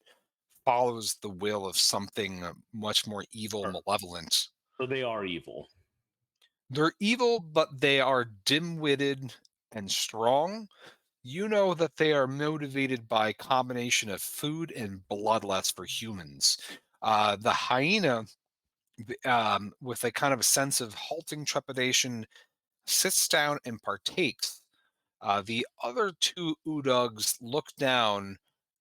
follows the will of something much more evil, malevolent. So they are evil. They're evil, but they are dim-witted and strong. You know that they are motivated by a combination of food and bloodlust for humans. The hyena, with a kind of a sense of halting trepidation, sits down and partakes. The other two Udugs look down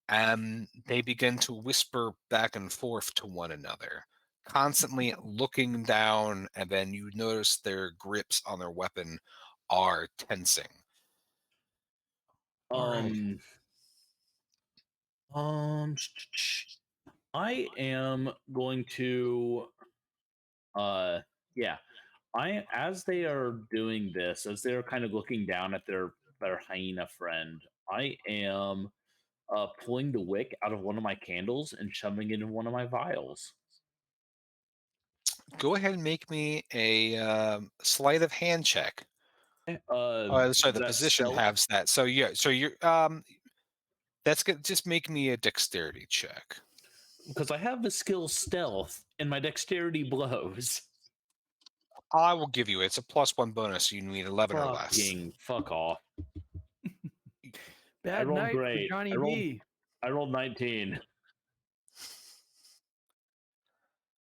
and they begin to whisper back and forth to one another, constantly looking down, and then you notice their grips on their weapon are tensing. I am going to yeah. As they are doing this, as they're kind of looking down at their hyena friend, I am pulling the wick out of one of my candles and shoving it in one of my vials. Go ahead and make me a sleight of hand check. Sorry, the position has that. So yeah, so you're that's good. Just make me a dexterity check. Because I have the skill stealth and my dexterity blows. I will give you it. It's a +1 bonus. You need 11 or less. Fuck off. Bad night great. For Johnny B. I rolled 19.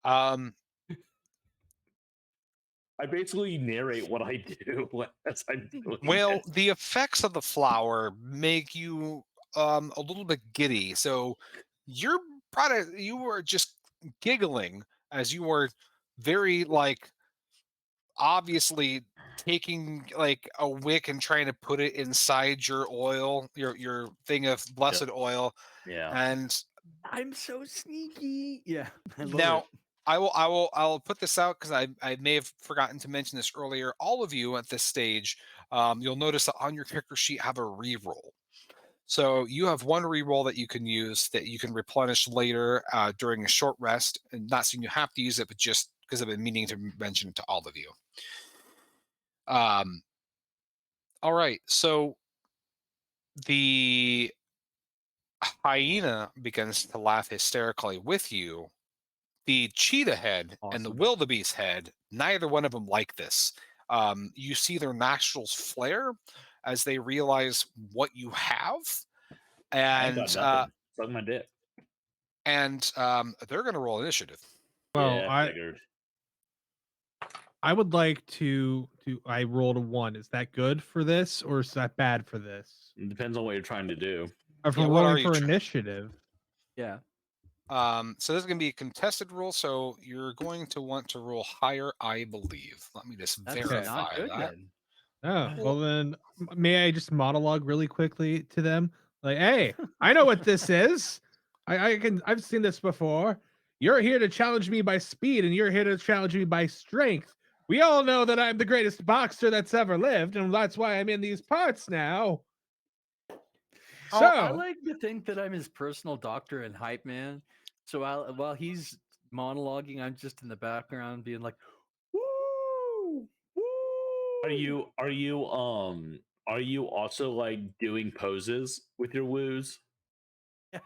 I basically narrate what I do as I'm doing Well, this. the effects of the flower make you a little bit giddy. So you were just giggling as you were very obviously taking a wick and trying to put it inside your oil, your thing of blessed oil. Yeah. And I'm so sneaky. Yeah, I love Now, it. I'll put this out because I may have forgotten to mention this earlier. All of you at this stage, you'll notice that on your character sheet have a reroll. So you have one reroll that you can use that you can replenish later during a short rest, and not saying you have to use it, but just because I've been meaning to mention it to all of you. All right, so the hyena begins to laugh hysterically with you. The cheetah head and the Awesome. wildebeest head, neither one of them like this. You see their nostrils flare as they realize what you have, I ain't got nothing. Suck my dick. and they're going to roll initiative. Well, Yeah, I figured. I would like to I rolled a 1. Is that good for this or is that bad for this? It depends on what you're trying to do. If Yeah, we're what are rolling you for trying- initiative. Yeah. So this is going to be a contested roll, so you're going to want to roll higher, I believe. Let me just That's verify not good that. then. Oh, well then may I just monologue really quickly to them? Like, hey, I know what this is. I've seen this before. You're here to challenge me by speed, and you're here to challenge me by strength. We all know that I'm the greatest boxer that's ever lived, and that's why I'm in these parts now. Oh, So I like to think that I'm his personal doctor and hype man. So while he's monologuing, I'm just in the background being like, "Woo, woo." Are you also like doing poses with your woos? Yeah.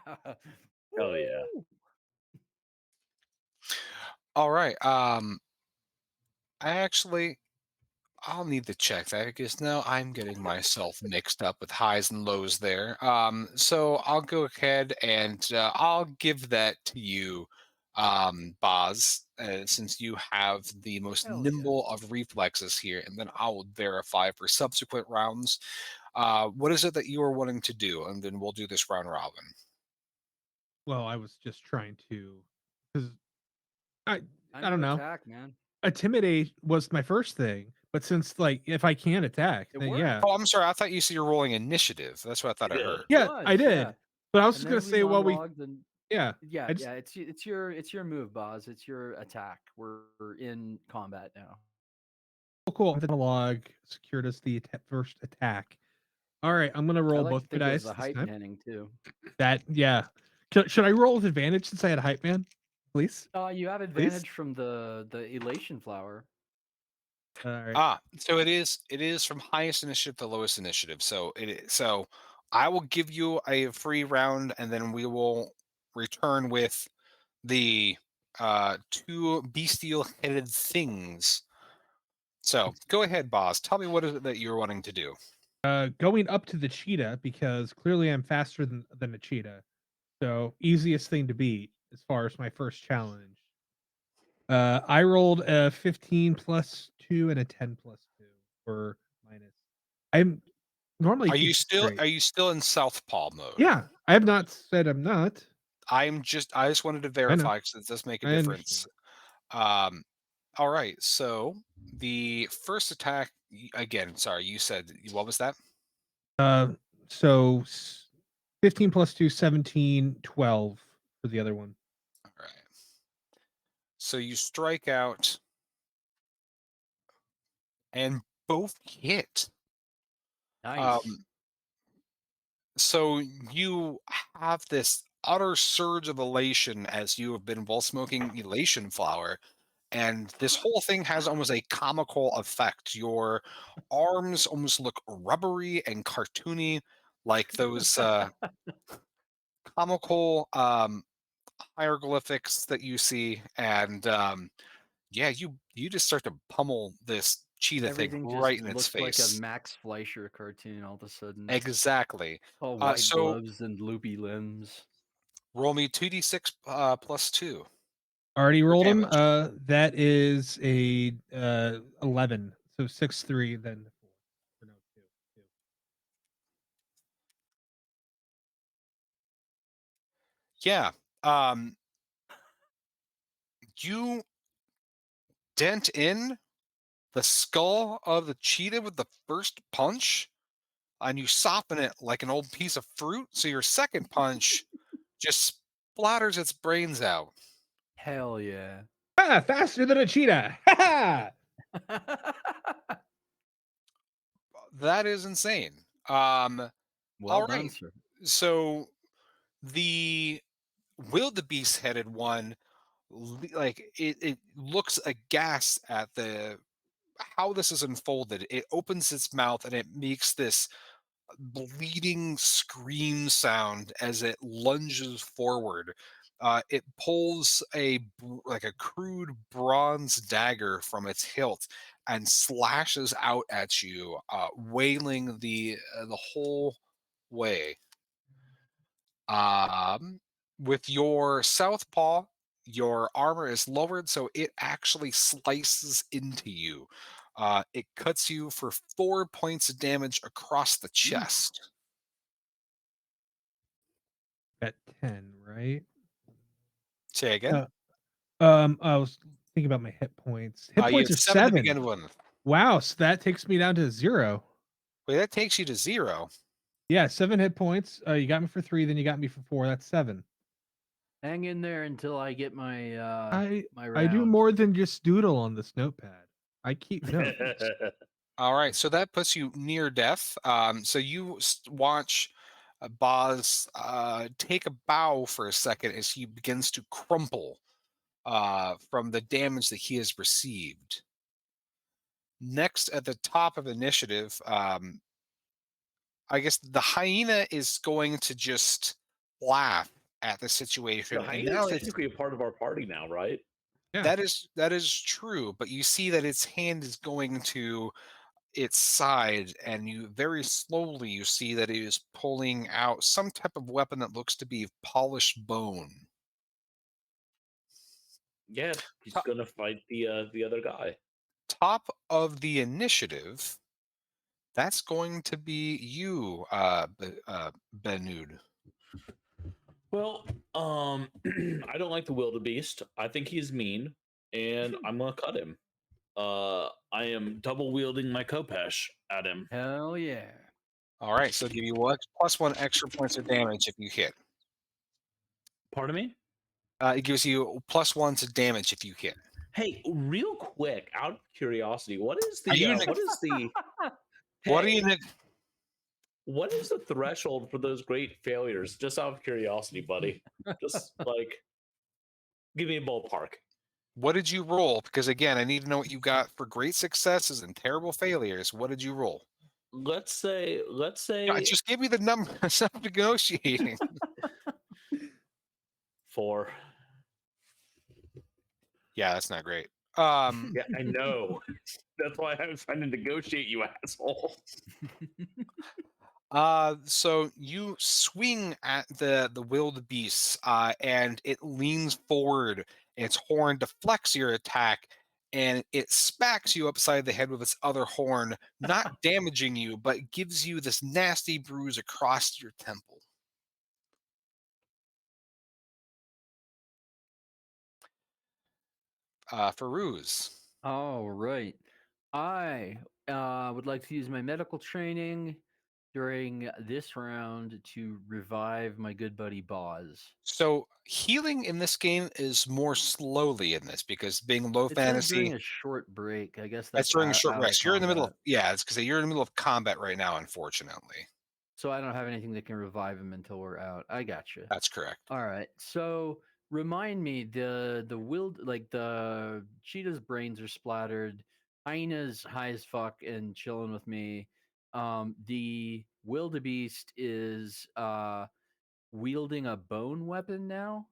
Hell yeah. Woo. All right. I'll need to check that because now I'm getting myself mixed up with highs and lows there. So I'll go ahead and I'll give that to you, Boz, since you have the most Hell yeah. nimble of reflexes here, and then I will verify for subsequent rounds. What is it that you are wanting to do? And then we'll do this round robin. well, I was just trying to because I Time I don't to know. attack, man. Intimidate was my first thing, but since like if I can't attack, It then worked. yeah. Oh, I'm sorry. I thought you said you're rolling initiative. That's what I thought You I did. heard. Yeah, Was, I did. yeah. But I was And just then gonna we say while we monologued and yeah. yeah, I just yeah, it's your move, Boz. It's your attack. We're in combat now. cool. The log secured us the first attack. All right, I'm gonna I roll like both to think my it was dice the this hype time. manning too. That yeah. Should I roll with advantage since I had hype man? Please. You have Please? advantage from the elation flower. All right. So it is from highest initiative to lowest initiative. So I will give you a free round, and then we will return with the two bestial headed things. So go ahead, boss. Tell me what is it that you're wanting to do. Going up to the cheetah because clearly I'm faster than a cheetah. So easiest thing to beat as far as my first challenge. I rolled a 15 plus 2 and a 10 plus 2 for minus. I'm normally Are you keep still straight. are you still in southpaw mode? Yeah, I have not said I'm not. I just wanted to I know. verify because it does make a I difference. understand. All right. So the first attack again. Sorry, you said what was that? So 15 plus 2, 17, 12 for the other one. All right. So you strike out and both hit. Nice. So you have this utter surge of elation as you have been while smoking elation flower, and this whole thing has almost a comical effect. Your arms almost look rubbery and cartoony, like those comical hieroglyphics that you see, and yeah, you just start to pummel this cheetah thing Everything just right in its looks like a face. Max Fleischer cartoon all of a sudden. Exactly. All white So gloves and loopy limbs. roll me 2d6 plus 2 Already for rolled them. damage. That is a 11. So 6, 3, then 4. Or no, 2. Yeah. You dent in the skull of the cheetah with the first punch, and you soften it like an old piece of fruit. So your second punch just splatters its brains out. Hell yeah. Ah, faster than a cheetah. Ha That is insane. Well All done, right. sir. So the wildebeest-headed one, like it looks aghast at the how this is unfolded. It opens its mouth and it makes this bleeding scream sound as it lunges forward. It pulls like a crude bronze dagger from its hilt and slashes out at you, wailing the whole way. With your southpaw, your armor is lowered, so it actually slices into you. It cuts you for 4 points of damage across the chest. At 10, right? Say again. I was thinking about my hit points. Hit You points have are 7 to 7. begin with. Wow, so that takes me down to 0. Wait, that takes you to 0. Yeah, 7 hit points. You got me for 3, then you got me for 4. That's 7. Hang in there until I get my my I do round. more than just doodle on this notepad. I keep notes. All right, so that puts you near death. So you watch Boz take a bow for a second as he begins to crumple from the damage that he has received. Next, at the top of initiative, I guess the hyena is going to just laugh at the situation, The and hyena now is it's technically a part of our party now, right? Yeah. that is true. But you see that its hand is going to its side, and you very slowly you see that it is pulling out some type of weapon that looks to be polished bone. Yeah, he's Top, gonna fight the other guy. top of the initiative, that's going to be you, Benud. Well, I don't like the wildebeest. I think he's mean, and I'm gonna cut him. I am double wielding my khopesh at him. Hell yeah. All right, so give you plus 1 extra points of damage if you hit. Pardon me? It gives you plus 1 to damage if you hit. Hey, real quick, out of curiosity, what is Are the you what is the What are hey, you? what is the threshold for those great failures? Just out of curiosity, buddy. Just like give me a ballpark. What did you roll? Because again, I need to know what you got for great successes and terrible failures. What did you roll? Let's say Just give me the number. Stop negotiating. 4. Yeah, that's not great. Yeah, I know. That's why I was trying to negotiate, you asshole. So you swing at the wildebeest, and it leans forward. Its horn deflects your attack, and it smacks you upside the head with its other horn, not damaging you, but gives you this nasty bruise across your temple. Farouz. All right. I would like to use my medical training during this round to revive my good buddy Boz. So healing in this game is more slowly in this because being low It says fantasy, during a short break. I guess that's that's during a short out of rest. You're in the middle of combat. it's because you're in the middle of combat right now, unfortunately. So I don't have anything that can revive him until we're out. I gotcha. That's correct. All right. So remind me, the cheetah's brains are splattered. Hyena's high as fuck and chilling with me. The wildebeest is wielding a bone weapon now.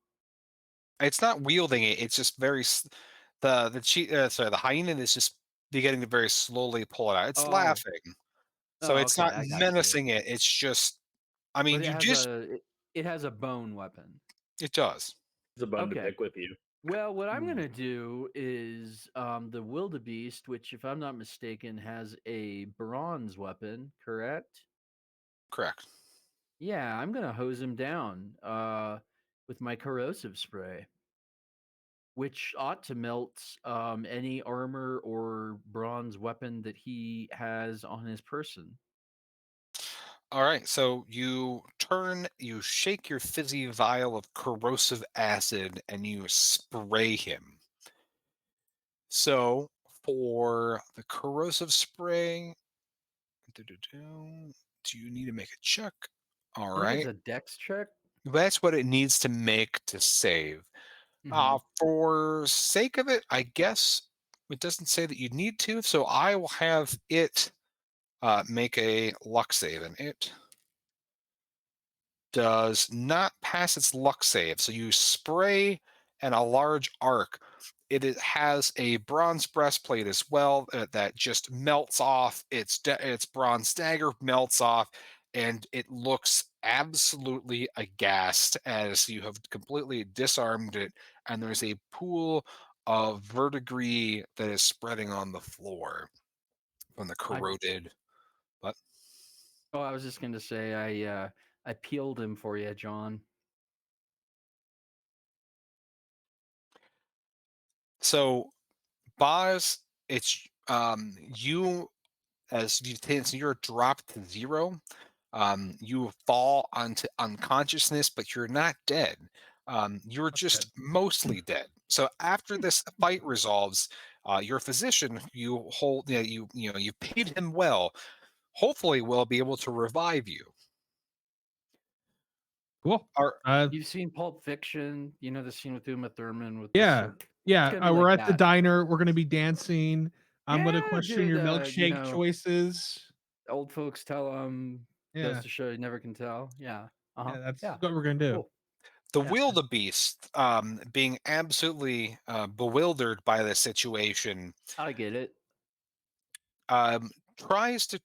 It's not wielding it. It's just the hyena is just beginning to very slowly pull it out. It's Oh, laughing, so it's okay, not I got you. menacing it. It's just, I mean, But it has a bone weapon. it does. It's a bone to Okay. pick with you. Well, what I'm gonna do is the wildebeest, which, if I'm not mistaken, has a bronze weapon. Correct? Correct. Yeah, I'm gonna hose him down with my corrosive spray, which ought to melt any armor or bronze weapon that he has on his person. All right, so you turn, you shake your fizzy vial of corrosive acid, and you spray him. So for the corrosive spray, do you need to make a check? All I think it's right. a dex check. That's what it needs to make to save. Mhm. For sake of it, I guess it doesn't say that you need to, so I will have it make a luck save, and it does not pass its luck save. So you spray and a large arc. Has a bronze breastplate as well that just melts off. Its bronze dagger melts off, and it looks absolutely aghast as you have completely disarmed it. And there's a pool of verdigris that is spreading on the floor from the I corroded. But Oh, I was just gonna say I peeled him for you, John. so, Boz, it's you since you're dropped to zero, you fall onto unconsciousness, but you're not dead. You're That's good. just mostly dead. So after this fight resolves, your physician, you hold, you paid him well. Hopefully, will be able to revive you. Cool. Are You've seen Pulp Fiction, you know the scene with Uma Thurman with Yeah. the Yeah. gonna be We're like at the that. diner. We're gonna be dancing. I'm gonna Yeah, question dude. your milkshake choices. Old folks tell them goes Yeah. to show you never can tell. Yeah. Yeah. That's Yeah. what we're gonna do. Cool. the Yeah. wildebeest, being absolutely bewildered by the situation, I get it. um, tries to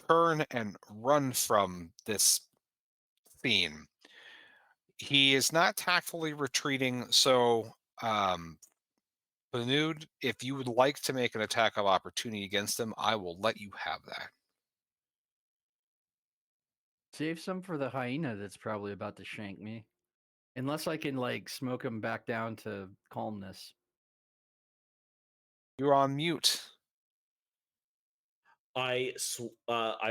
turn and run from this scene. He is not tactfully retreating, so Banud, if you would like to make an attack of opportunity against him, I will let you have that. Save some for the hyena that's probably about to shank me. Unless I can like smoke him back down to calmness. You're on mute. I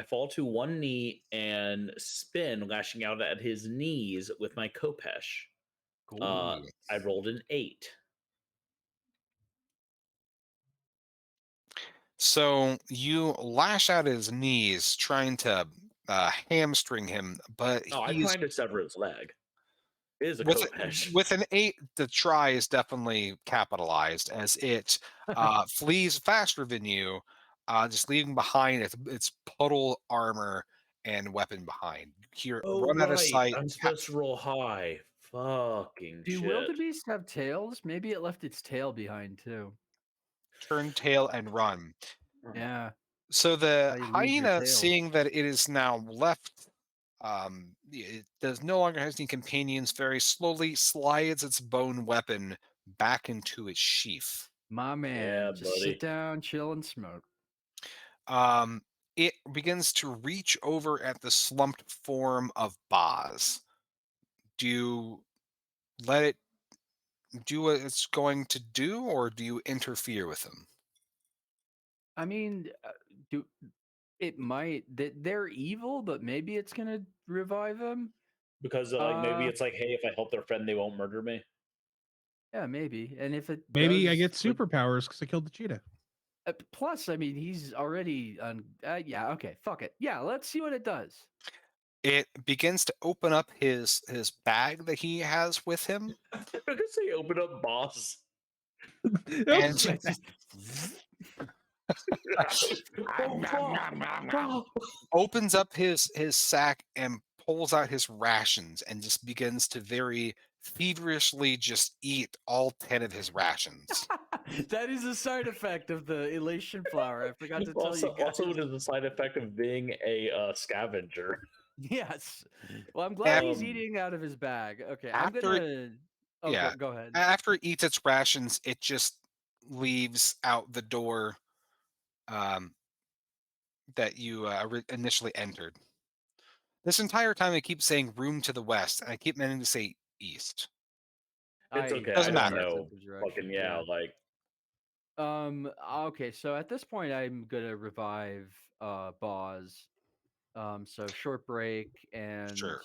fall to one knee and spin, lashing out at his knees with my khopesh. Cool. I rolled an 8. So you lash out his knees, trying to hamstring him, but No, I he's tried to sever his leg. It is a with khopesh. with an 8. The try is definitely capitalized as it flees faster than you, just leaving behind its puddle armor and weapon behind. Here, Oh run out of right, sight. I'm supposed to roll high. Fucking Do shit. wildebeest have tails? Maybe it left its tail behind too. Turn tail and run. Yeah. So the How you lose your hyena, tail. seeing that it is now left, it does no longer has any companions, very slowly slides its bone weapon back into its sheath. My man. Yeah, Just buddy. sit down, chill, and smoke. It begins to reach over at the slumped form of Boz. Do you let it do what it's going to do, or do you interfere with him? I mean, do it might they're evil, but maybe it's gonna revive him. Because like maybe Uh, it's like, hey, if I help their friend, they won't murder me. yeah, maybe. And if it Maybe I does, get like, superpowers because I killed the cheetah. plus, I mean, he's already on. Yeah, okay, fuck it. Yeah, let's see what it does. It begins to open up his bag that he has with him, Because they open up boss. and It's just- opens up his sack and pulls out his rations and just begins to very feverishly just eat all 10 of his rations. that is a side effect of the elation flower. I forgot to tell you guys. Also, it is a side effect of being a scavenger. Yes. Well, I'm glad he's Um, eating out of his bag. Okay, I'm After gonna. Oh, yeah, go ahead. after it eats its rations, it just leaves out the door that you initially entered. This entire time, I keep saying room to the west, and I keep meaning to say east. It's okay. I Doesn't don't matter. know. Fucking yeah, like Okay, so at this point I'm gonna revive Boz. So short break and Sure.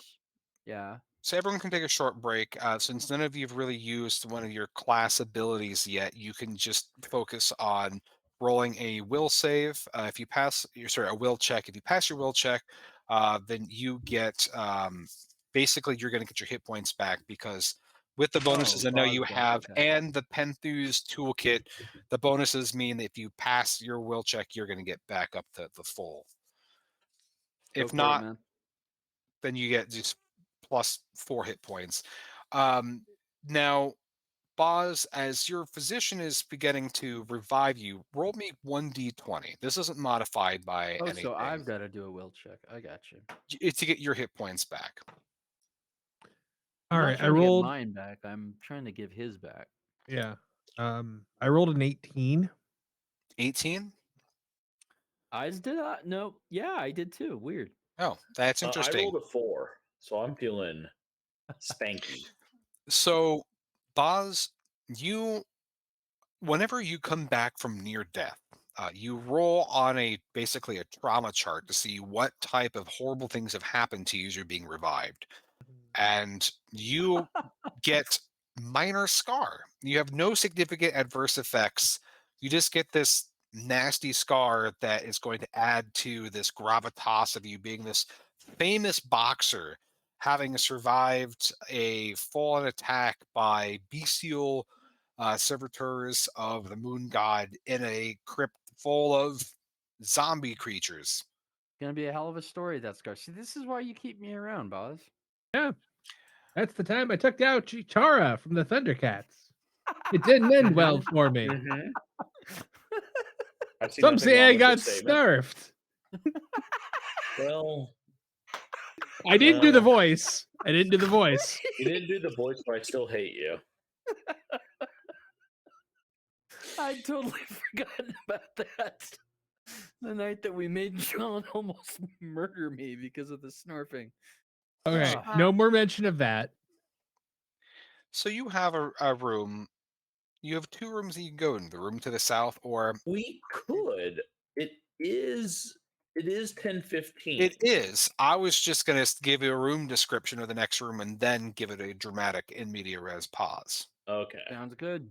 yeah. So everyone can take a short break. Since none of you have really used one of your class abilities yet, you can just focus on rolling a will save. If you pass, sorry, a will check. If you pass your will check, then you get basically you're going to get your hit points back because with the bonuses I know you Positive, have okay. and the Penthe's toolkit, the bonuses mean that if you pass your will check, you're going to get back up to the full. Go If for it, not, man. then you get just plus 4 hit points. Now, Boz, as your physician is beginning to revive you, roll me 1d20. This isn't modified by Oh, anything. so I've got to do a will check. I got you. It's to get your hit points back. All I'm not right, I trying to get rolled. mine back. I'm trying to give his back. Yeah. I rolled an 18. 18? No, yeah, I did too. Weird. Oh, that's I interesting. rolled a 4, so I'm feeling spanky. So, Boz, whenever you come back from near death, you roll on basically a trauma chart to see what type of horrible things have happened to you as you're being revived. And you get minor scar. You have no significant adverse effects. You just get this nasty scar that is going to add to this gravitas of you being this famous boxer, having survived a full-on attack by bestial servitors of the moon god in a crypt full of zombie creatures. Gonna be a hell of a story, that scar. See, this is why you keep me around, Boz. Yeah. That's the time I took out Chitara from the Thundercats. It didn't end well for me. Mhm. I see Some nothing say wrong I with got this statement. snarfed. Well, I didn't do the Well. voice. I didn't do the voice. you didn't do the voice, but I still hate you. I'd totally forgotten about that. The night that we made John almost murder me because of the snarfing. Okay, Ah. no more mention of that. So you have a room. You have 2 rooms that you can go in. The room to the south, or We could. It is 10:15. it is. I was just going to give you a room description of the next room and then give it a dramatic in media res pause Okay. Sounds good.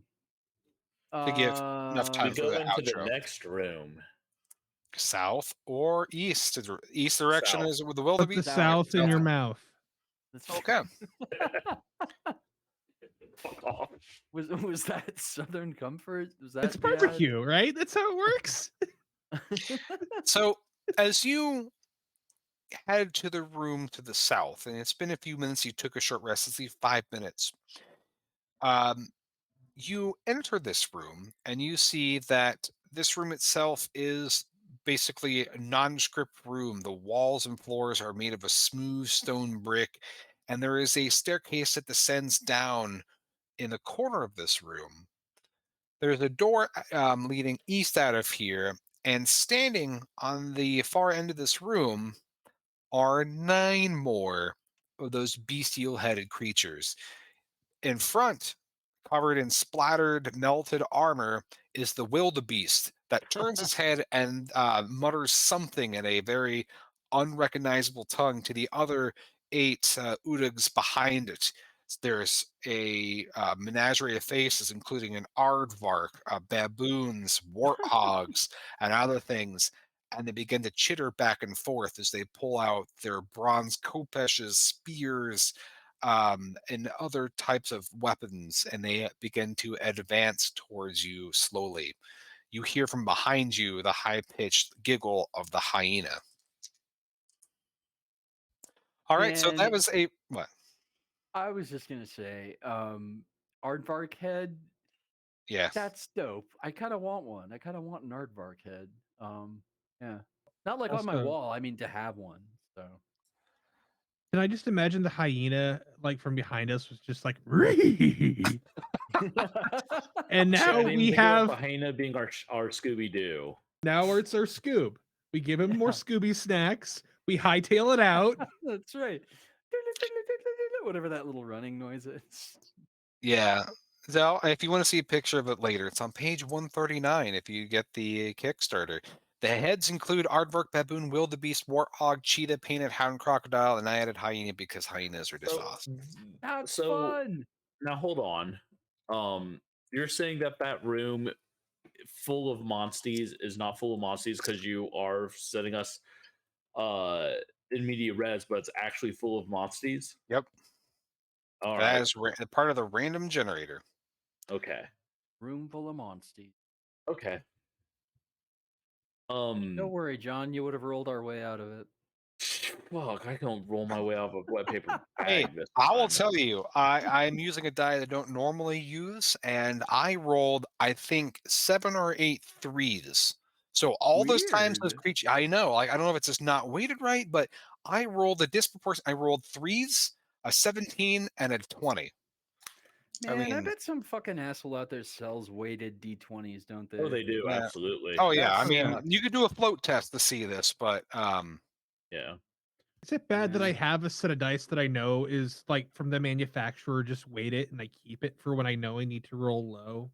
to give enough We time for go the into the outro. next room. South or east? East direction South. is with the Put the wildebeest. south in your mouth. Okay. Fuck off. Was that Southern Comfort? Was that It's the ad? barbecue, right? That's how it works. So as you head to the room to the south, and it's been a few minutes, you took a short rest. Let's see, 5 minutes. You enter this room and you see that this room itself is basically a nondescript room. The walls and floors are made of a smooth stone brick, and there is a staircase that descends down in the corner of this room. There's a door leading east out of here, and standing on the far end of this room are 9 more of those bestial headed creatures. In front, covered in splattered, melted armor, is the wildebeest that turns its head and mutters something in a very unrecognizable tongue to the other 8 Udugs behind it. There's a menagerie of faces, including an aardvark, baboons, warthogs, and other things. And they begin to chitter back and forth as they pull out their bronze khopeshes, spears, and other types of weapons, and they begin to advance towards you slowly. You hear from behind you the high-pitched giggle of the hyena. All right, so that And was a what? I was just gonna say, Aardvark head. Yeah. That's dope. I kind of want one. I kind of want an Aardvark head. Yeah, not like on my Also- wall. I mean, to have one. So Can I just imagine the hyena like from behind us was just like, "Ree!" And See, I now didn't we think about have Hyena being our Scooby Doo. now it's our Scoob. We give him more Yeah. Scooby snacks. We hightail it out. That's right. Whatever that little running noise is. Yeah. So if you want to see a picture of it later, it's on page 139 if you get the Kickstarter. The heads include aardvark, baboon, wildebeest, warthog, cheetah, painted hound, crocodile, and I added hyena because hyenas are just So, awesome. That's so fun. now hold on. You're saying that that room full of monsties is not full of monsties because you are setting us in media res, but it's actually full of monsties. Yep. All That right. is part of the random generator. Okay. Room full of monsters. Okay. Don't worry, John. You would have rolled our way out of it. Fuck, I can roll my way out of a wet paper Hey, bag this I will time. tell you, I'm using a die that I don't normally use, and I rolled, I think, 7 or 8 threes. So all those times those Weird. creatures, I know, like I don't know if it's just not weighted right, but I rolled a disproportionate. I rolled threes, a 17, and a 20. Man, I mean, bet some fucking asshole out there sells weighted D20s, don't they? Oh, they do, Yeah. absolutely. Oh yeah, I That's mean, nuts. you could do a float test to see this, but Yeah. Is it bad that I Yeah. have a set of dice that I know is like from the manufacturer, just weight it and I keep it for when I know I need to roll low?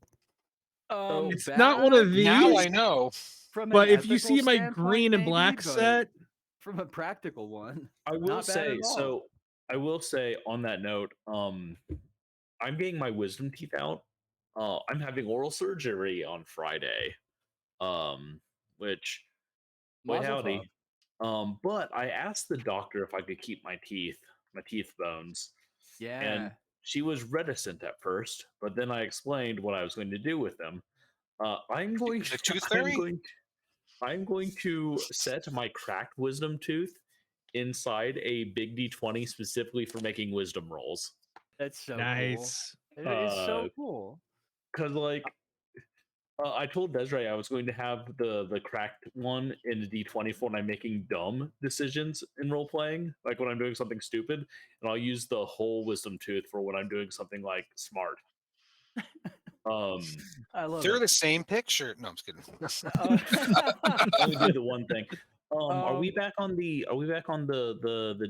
It's not one of Bad now these, I know. from but an if you see ethical my standpoint, green and maybe, black but set, from a practical one, I will not bad say, at all. so I will say on that note, I'm getting my wisdom teeth out. I'm having oral surgery on Friday. Which boy Mazel tov. howdy. But I asked the doctor if I could keep my teeth bones, Yeah. and she was reticent at first, but then I explained what I was going to do with them. I'm going The tooth I'm fairy? going to set my cracked wisdom tooth inside a big D20 specifically for making wisdom rolls. That's so nice. cool. It is so cool. Because like I told Desiree I was going to have the cracked one in the D20 for when I'm making dumb decisions in role playing, like when I'm doing something stupid, and I'll use the whole wisdom tooth for when I'm doing something like smart. I love They're it. the same picture. No, I'm just kidding. Only do the one thing. Are we Um, back on the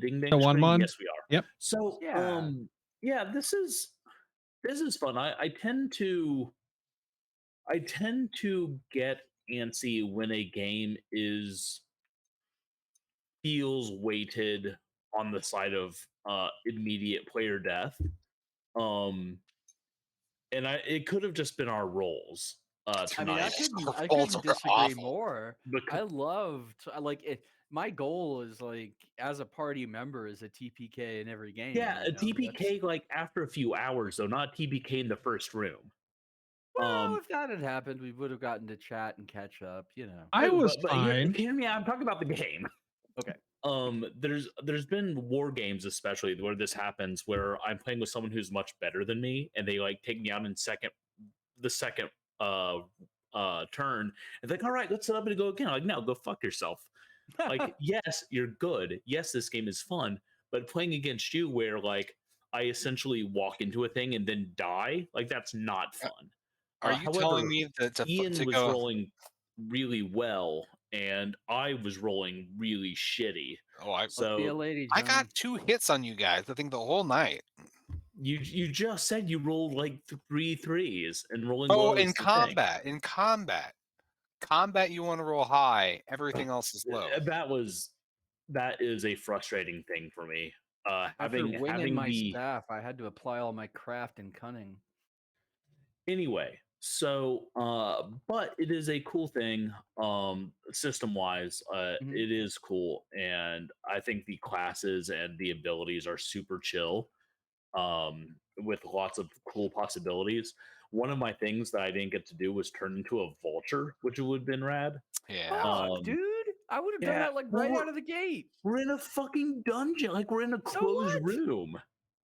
ding ding The one screen? mon? Yes, we are. Yep. So Yeah. yeah, this is fun. I tend to get antsy when a game feels weighted on the side of immediate player death. Um and it could have just been our roles I mean, I tonight. couldn't are disagree awful. more. Because I loved like it. My goal is like as a party member is a TPK in every game. yeah, a You know, TPK like after a few hours though, not TPK in the first room. Well, if that had happened, we would have gotten to chat and catch up. You know. I was but fine. hear me out. I'm talking about the game. Okay. There's been war games especially where this happens where I'm playing with someone who's much better than me and they like take me out in the second turn and like, all right, let's set up and go again. I'm like, no, go fuck yourself. Like, yes, you're good. Yes, this game is fun, but playing against you where like I essentially walk into a thing and then die, like that's not fun. Are you However, telling me that Ian to was go? rolling really well and I was rolling really shitty. Oh, I Be a So lady, I John. got 2 hits on you guys. I think the whole night. you just said you rolled like 3 threes and rolling Oh, low in is the thing. combat. In combat, you want to roll high. Everything else is low. That is a frustrating thing for me. After winging having my the staff, I had to apply all my craft and cunning. anyway. So, but it is a cool thing. System wise, Mhm. it is cool, and I think the classes and the abilities are super chill. With lots of cool possibilities. One of my things that I didn't get to do was turn into a vulture, which would have been rad. Yeah. Fuck, dude! I would have done yeah, that like right out of the gate. We're in a fucking dungeon, like we're in a So closed what? room.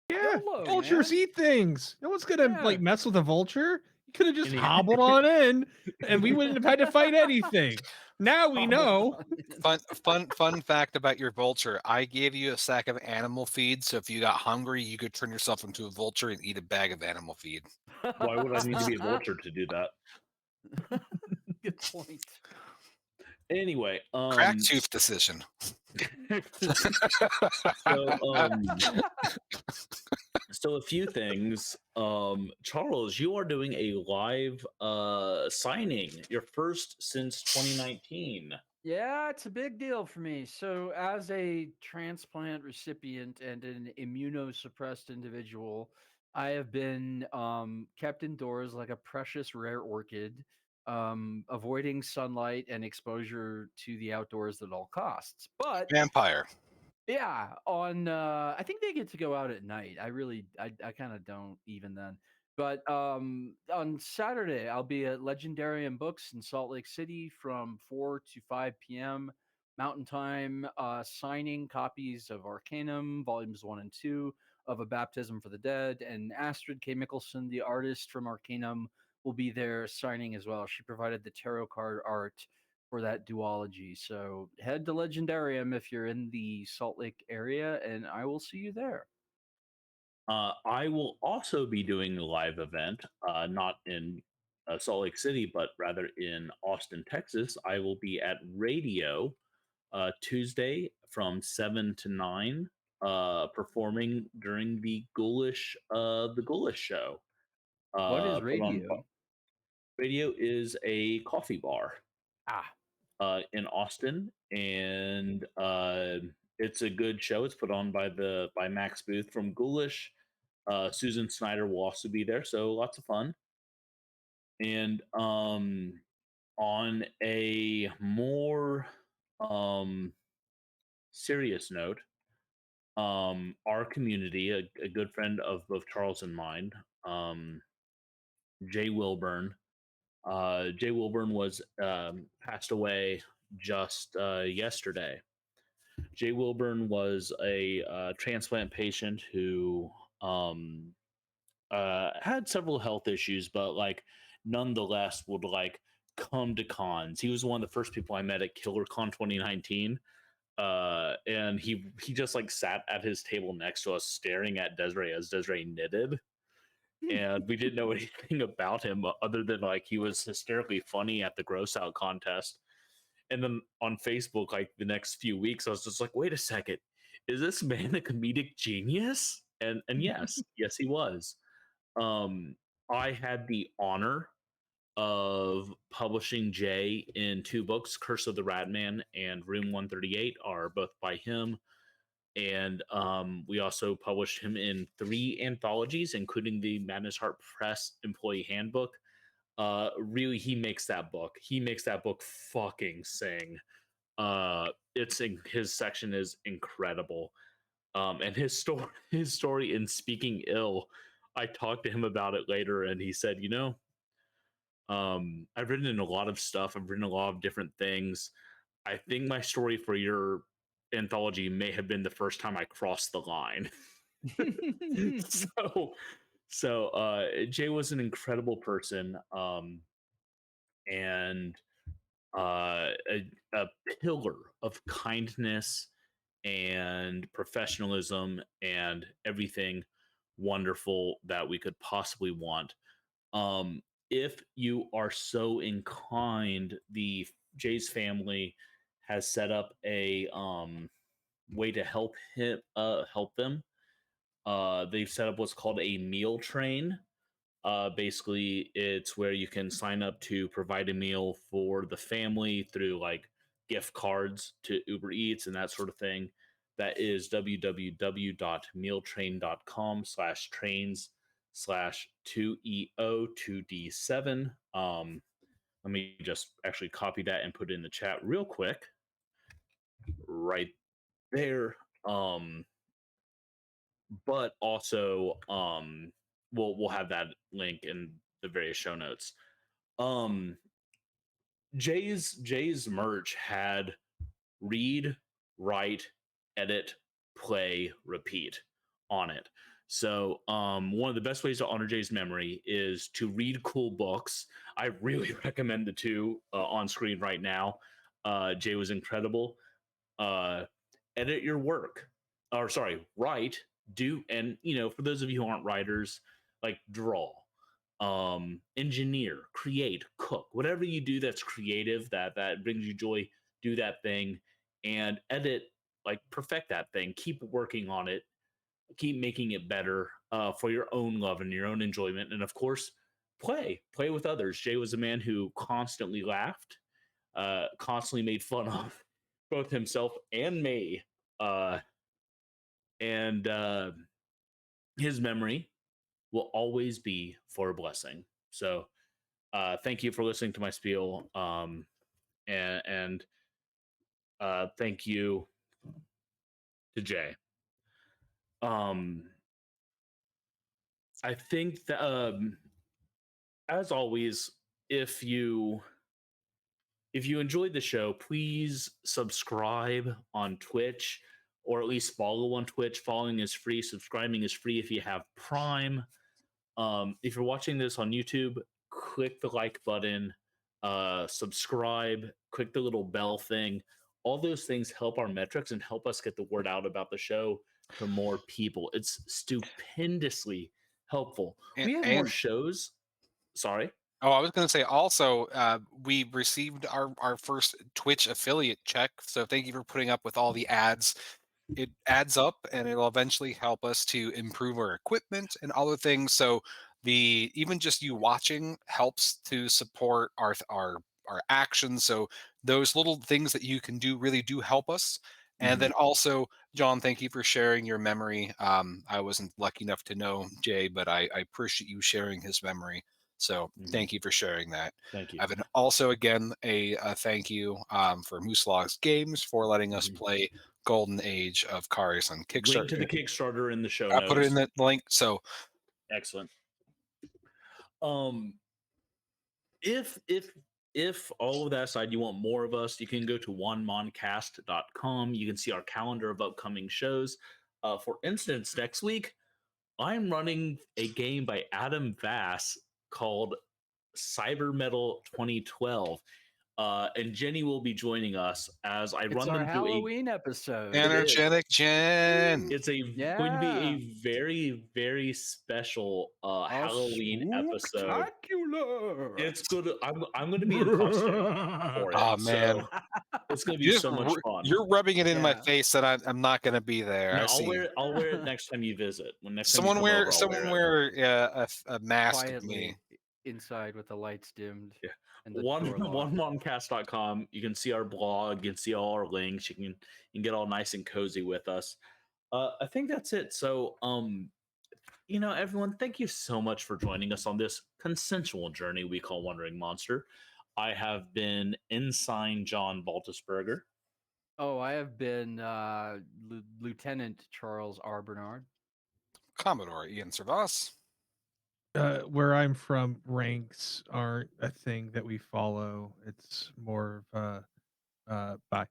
Yeah, YOLO, vultures man. eat things. No one's gonna Yeah. like mess with a vulture. You could have just Any- hobbled on in, and we wouldn't have had to fight anything. Now we know. Fun fact about your vulture. I gave you a sack of animal feed, so if you got hungry, you could turn yourself into a vulture and eat a bag of animal feed. Why would I need to be a vulture to do that? Good point. Anyway, Crack tooth decision. so so a few things. Charles, you are doing a live signing, your first since 2019. Yeah, it's a big deal for me. So, as a transplant recipient and an immunosuppressed individual, I have been kept indoors like a precious rare orchid, avoiding sunlight and exposure to the outdoors at all costs. But Vampire. yeah, on I think they get to go out at night. I kind of don't even then. But on Saturday I'll be at Legendarium Books in Salt Lake City from 4 to 5 p.m. Mountain Time, signing copies of Arcanum volumes 1 and 2 of A Baptism for the Dead, and Astrid K. Mickelson, the artist from Arcanum, will be there signing as well. She provided the tarot card art for that duology. So head to Legendarium if you're in the Salt Lake area, and I will see you there. I will also be doing a live event, not in Salt Lake City, but rather in Austin, Texas. I will be at Radio Tuesday from 7 to 9, performing during the Ghoulish show. What is Put on radio? Radio is a coffee bar Ah, in Austin, and it's a good show. It's put on by Max Booth from Ghoulish. Susan Snyder will also be there, so lots of fun. And on a more um, serious note, our community, a good friend of both Charles and mine, Jay Wilburn. Jay Wilburn was passed away just yesterday. Jay Wilburn was a transplant patient who had several health issues, but like nonetheless would like come to cons. He was one of the first people I met at KillerCon 2019. And he just like sat at his table next to us staring at Desiree as Desiree knitted. And we didn't know anything about him other than like he was hysterically funny at the gross out contest. And then on Facebook, like the next few weeks, I was just like, wait a second, is this man a comedic genius? And yes, he was. Um, I had the honor of publishing Jay in two books. Curse of the Ratman and Room 138 are both by him. And we also published him in 3 anthologies, including the Madness Heart Press Employee Handbook. Really, he makes that book. He makes that book fucking sing. His section is incredible. And his story in Speaking Ill, I talked to him about it later, and he said, I've written in a lot of stuff. I've written a lot of different things. I think my story for your anthology may have been the first time I crossed the line. so Jay was an incredible person, and a pillar of kindness and professionalism and everything wonderful that we could possibly want. If you are so inclined, the Jay's family has set up a way to help them. They've set up what's called a meal train. Basically, it's where you can sign up to provide a meal for the family through like gift cards to Uber Eats and that sort of thing. That is www.mealtrain.com/trains/2EO2D7. Let me just actually copy that and put it in the chat real quick. Right there. But also we'll have that link in the various show notes. Jay's merch had read, write, edit, play, repeat on it. So one of the best ways to honor Jay's memory is to read cool books. I really recommend the two on screen right now. Jay was incredible. Edit your work, or sorry, write, do, and for those of you who aren't writers, like draw, engineer, create, cook, whatever you do that's creative, that brings you joy, do that thing, and edit, like perfect that thing, keep working on it. keep making it better for your own love and your own enjoyment. And of course, play with others. Jay was a man who constantly laughed, constantly made fun of both himself and me. And his memory will always be for a blessing. So thank you for listening to my spiel. And thank you to Jay. I think that as always, if you enjoyed the show, please subscribe on Twitch, or at least follow on Twitch. Following is free. Subscribing is free if you have Prime. If you're watching this on YouTube, click the like button, subscribe, click the little bell thing. All those things help our metrics and help us get the word out about the show to more people. It's stupendously helpful. We have more shows. Sorry. Oh, I was going to say also, we received our first Twitch affiliate check. So thank you for putting up with all the ads. It adds up and it'll eventually help us to improve our equipment and other things. So even just you watching helps to support our actions. So those little things that you can do really do help us. And then also, John, thank you for sharing your memory. I wasn't lucky enough to know Jay, but I appreciate you sharing his memory. So thank you for sharing that. Thank you. I've been also, again, a thank you for Mooselogs Games for letting us play Golden Age of Khares on Kickstarter. Link to the Kickstarter in the show I notes. put it in the link. So excellent. If all of that aside, you want more of us, you can go to onemoncast.com. You can see our calendar of upcoming shows. For instance, next week, I'm running a game by Adam Vass called Cyber Metal 2012. And Jenny will be joining us as I run them through Halloween episode. Energetic Jen. It's going to be a very, very special Halloween episode. It's good. I'm going to be in costume for it. Oh man, so it's going to be so much fun. You're rubbing it in my face that I'm not going to be there. No, I'll wear it next time you visit. Someone wear a mask quietly of me inside with the lights dimmed. Yeah. Onemoncast.com. You can see our blog. You can see all our links. You can get all nice and cozy with us. I think that's it. So, everyone, thank you so much for joining us on this consensual journey we call Wandering Monster. I have been Ensign John Baltusberger. Oh, I have been Lieutenant Charles R. Bernard. Commodore Ian Servas. Where I'm from, ranks aren't a thing that we follow. It's more of bye.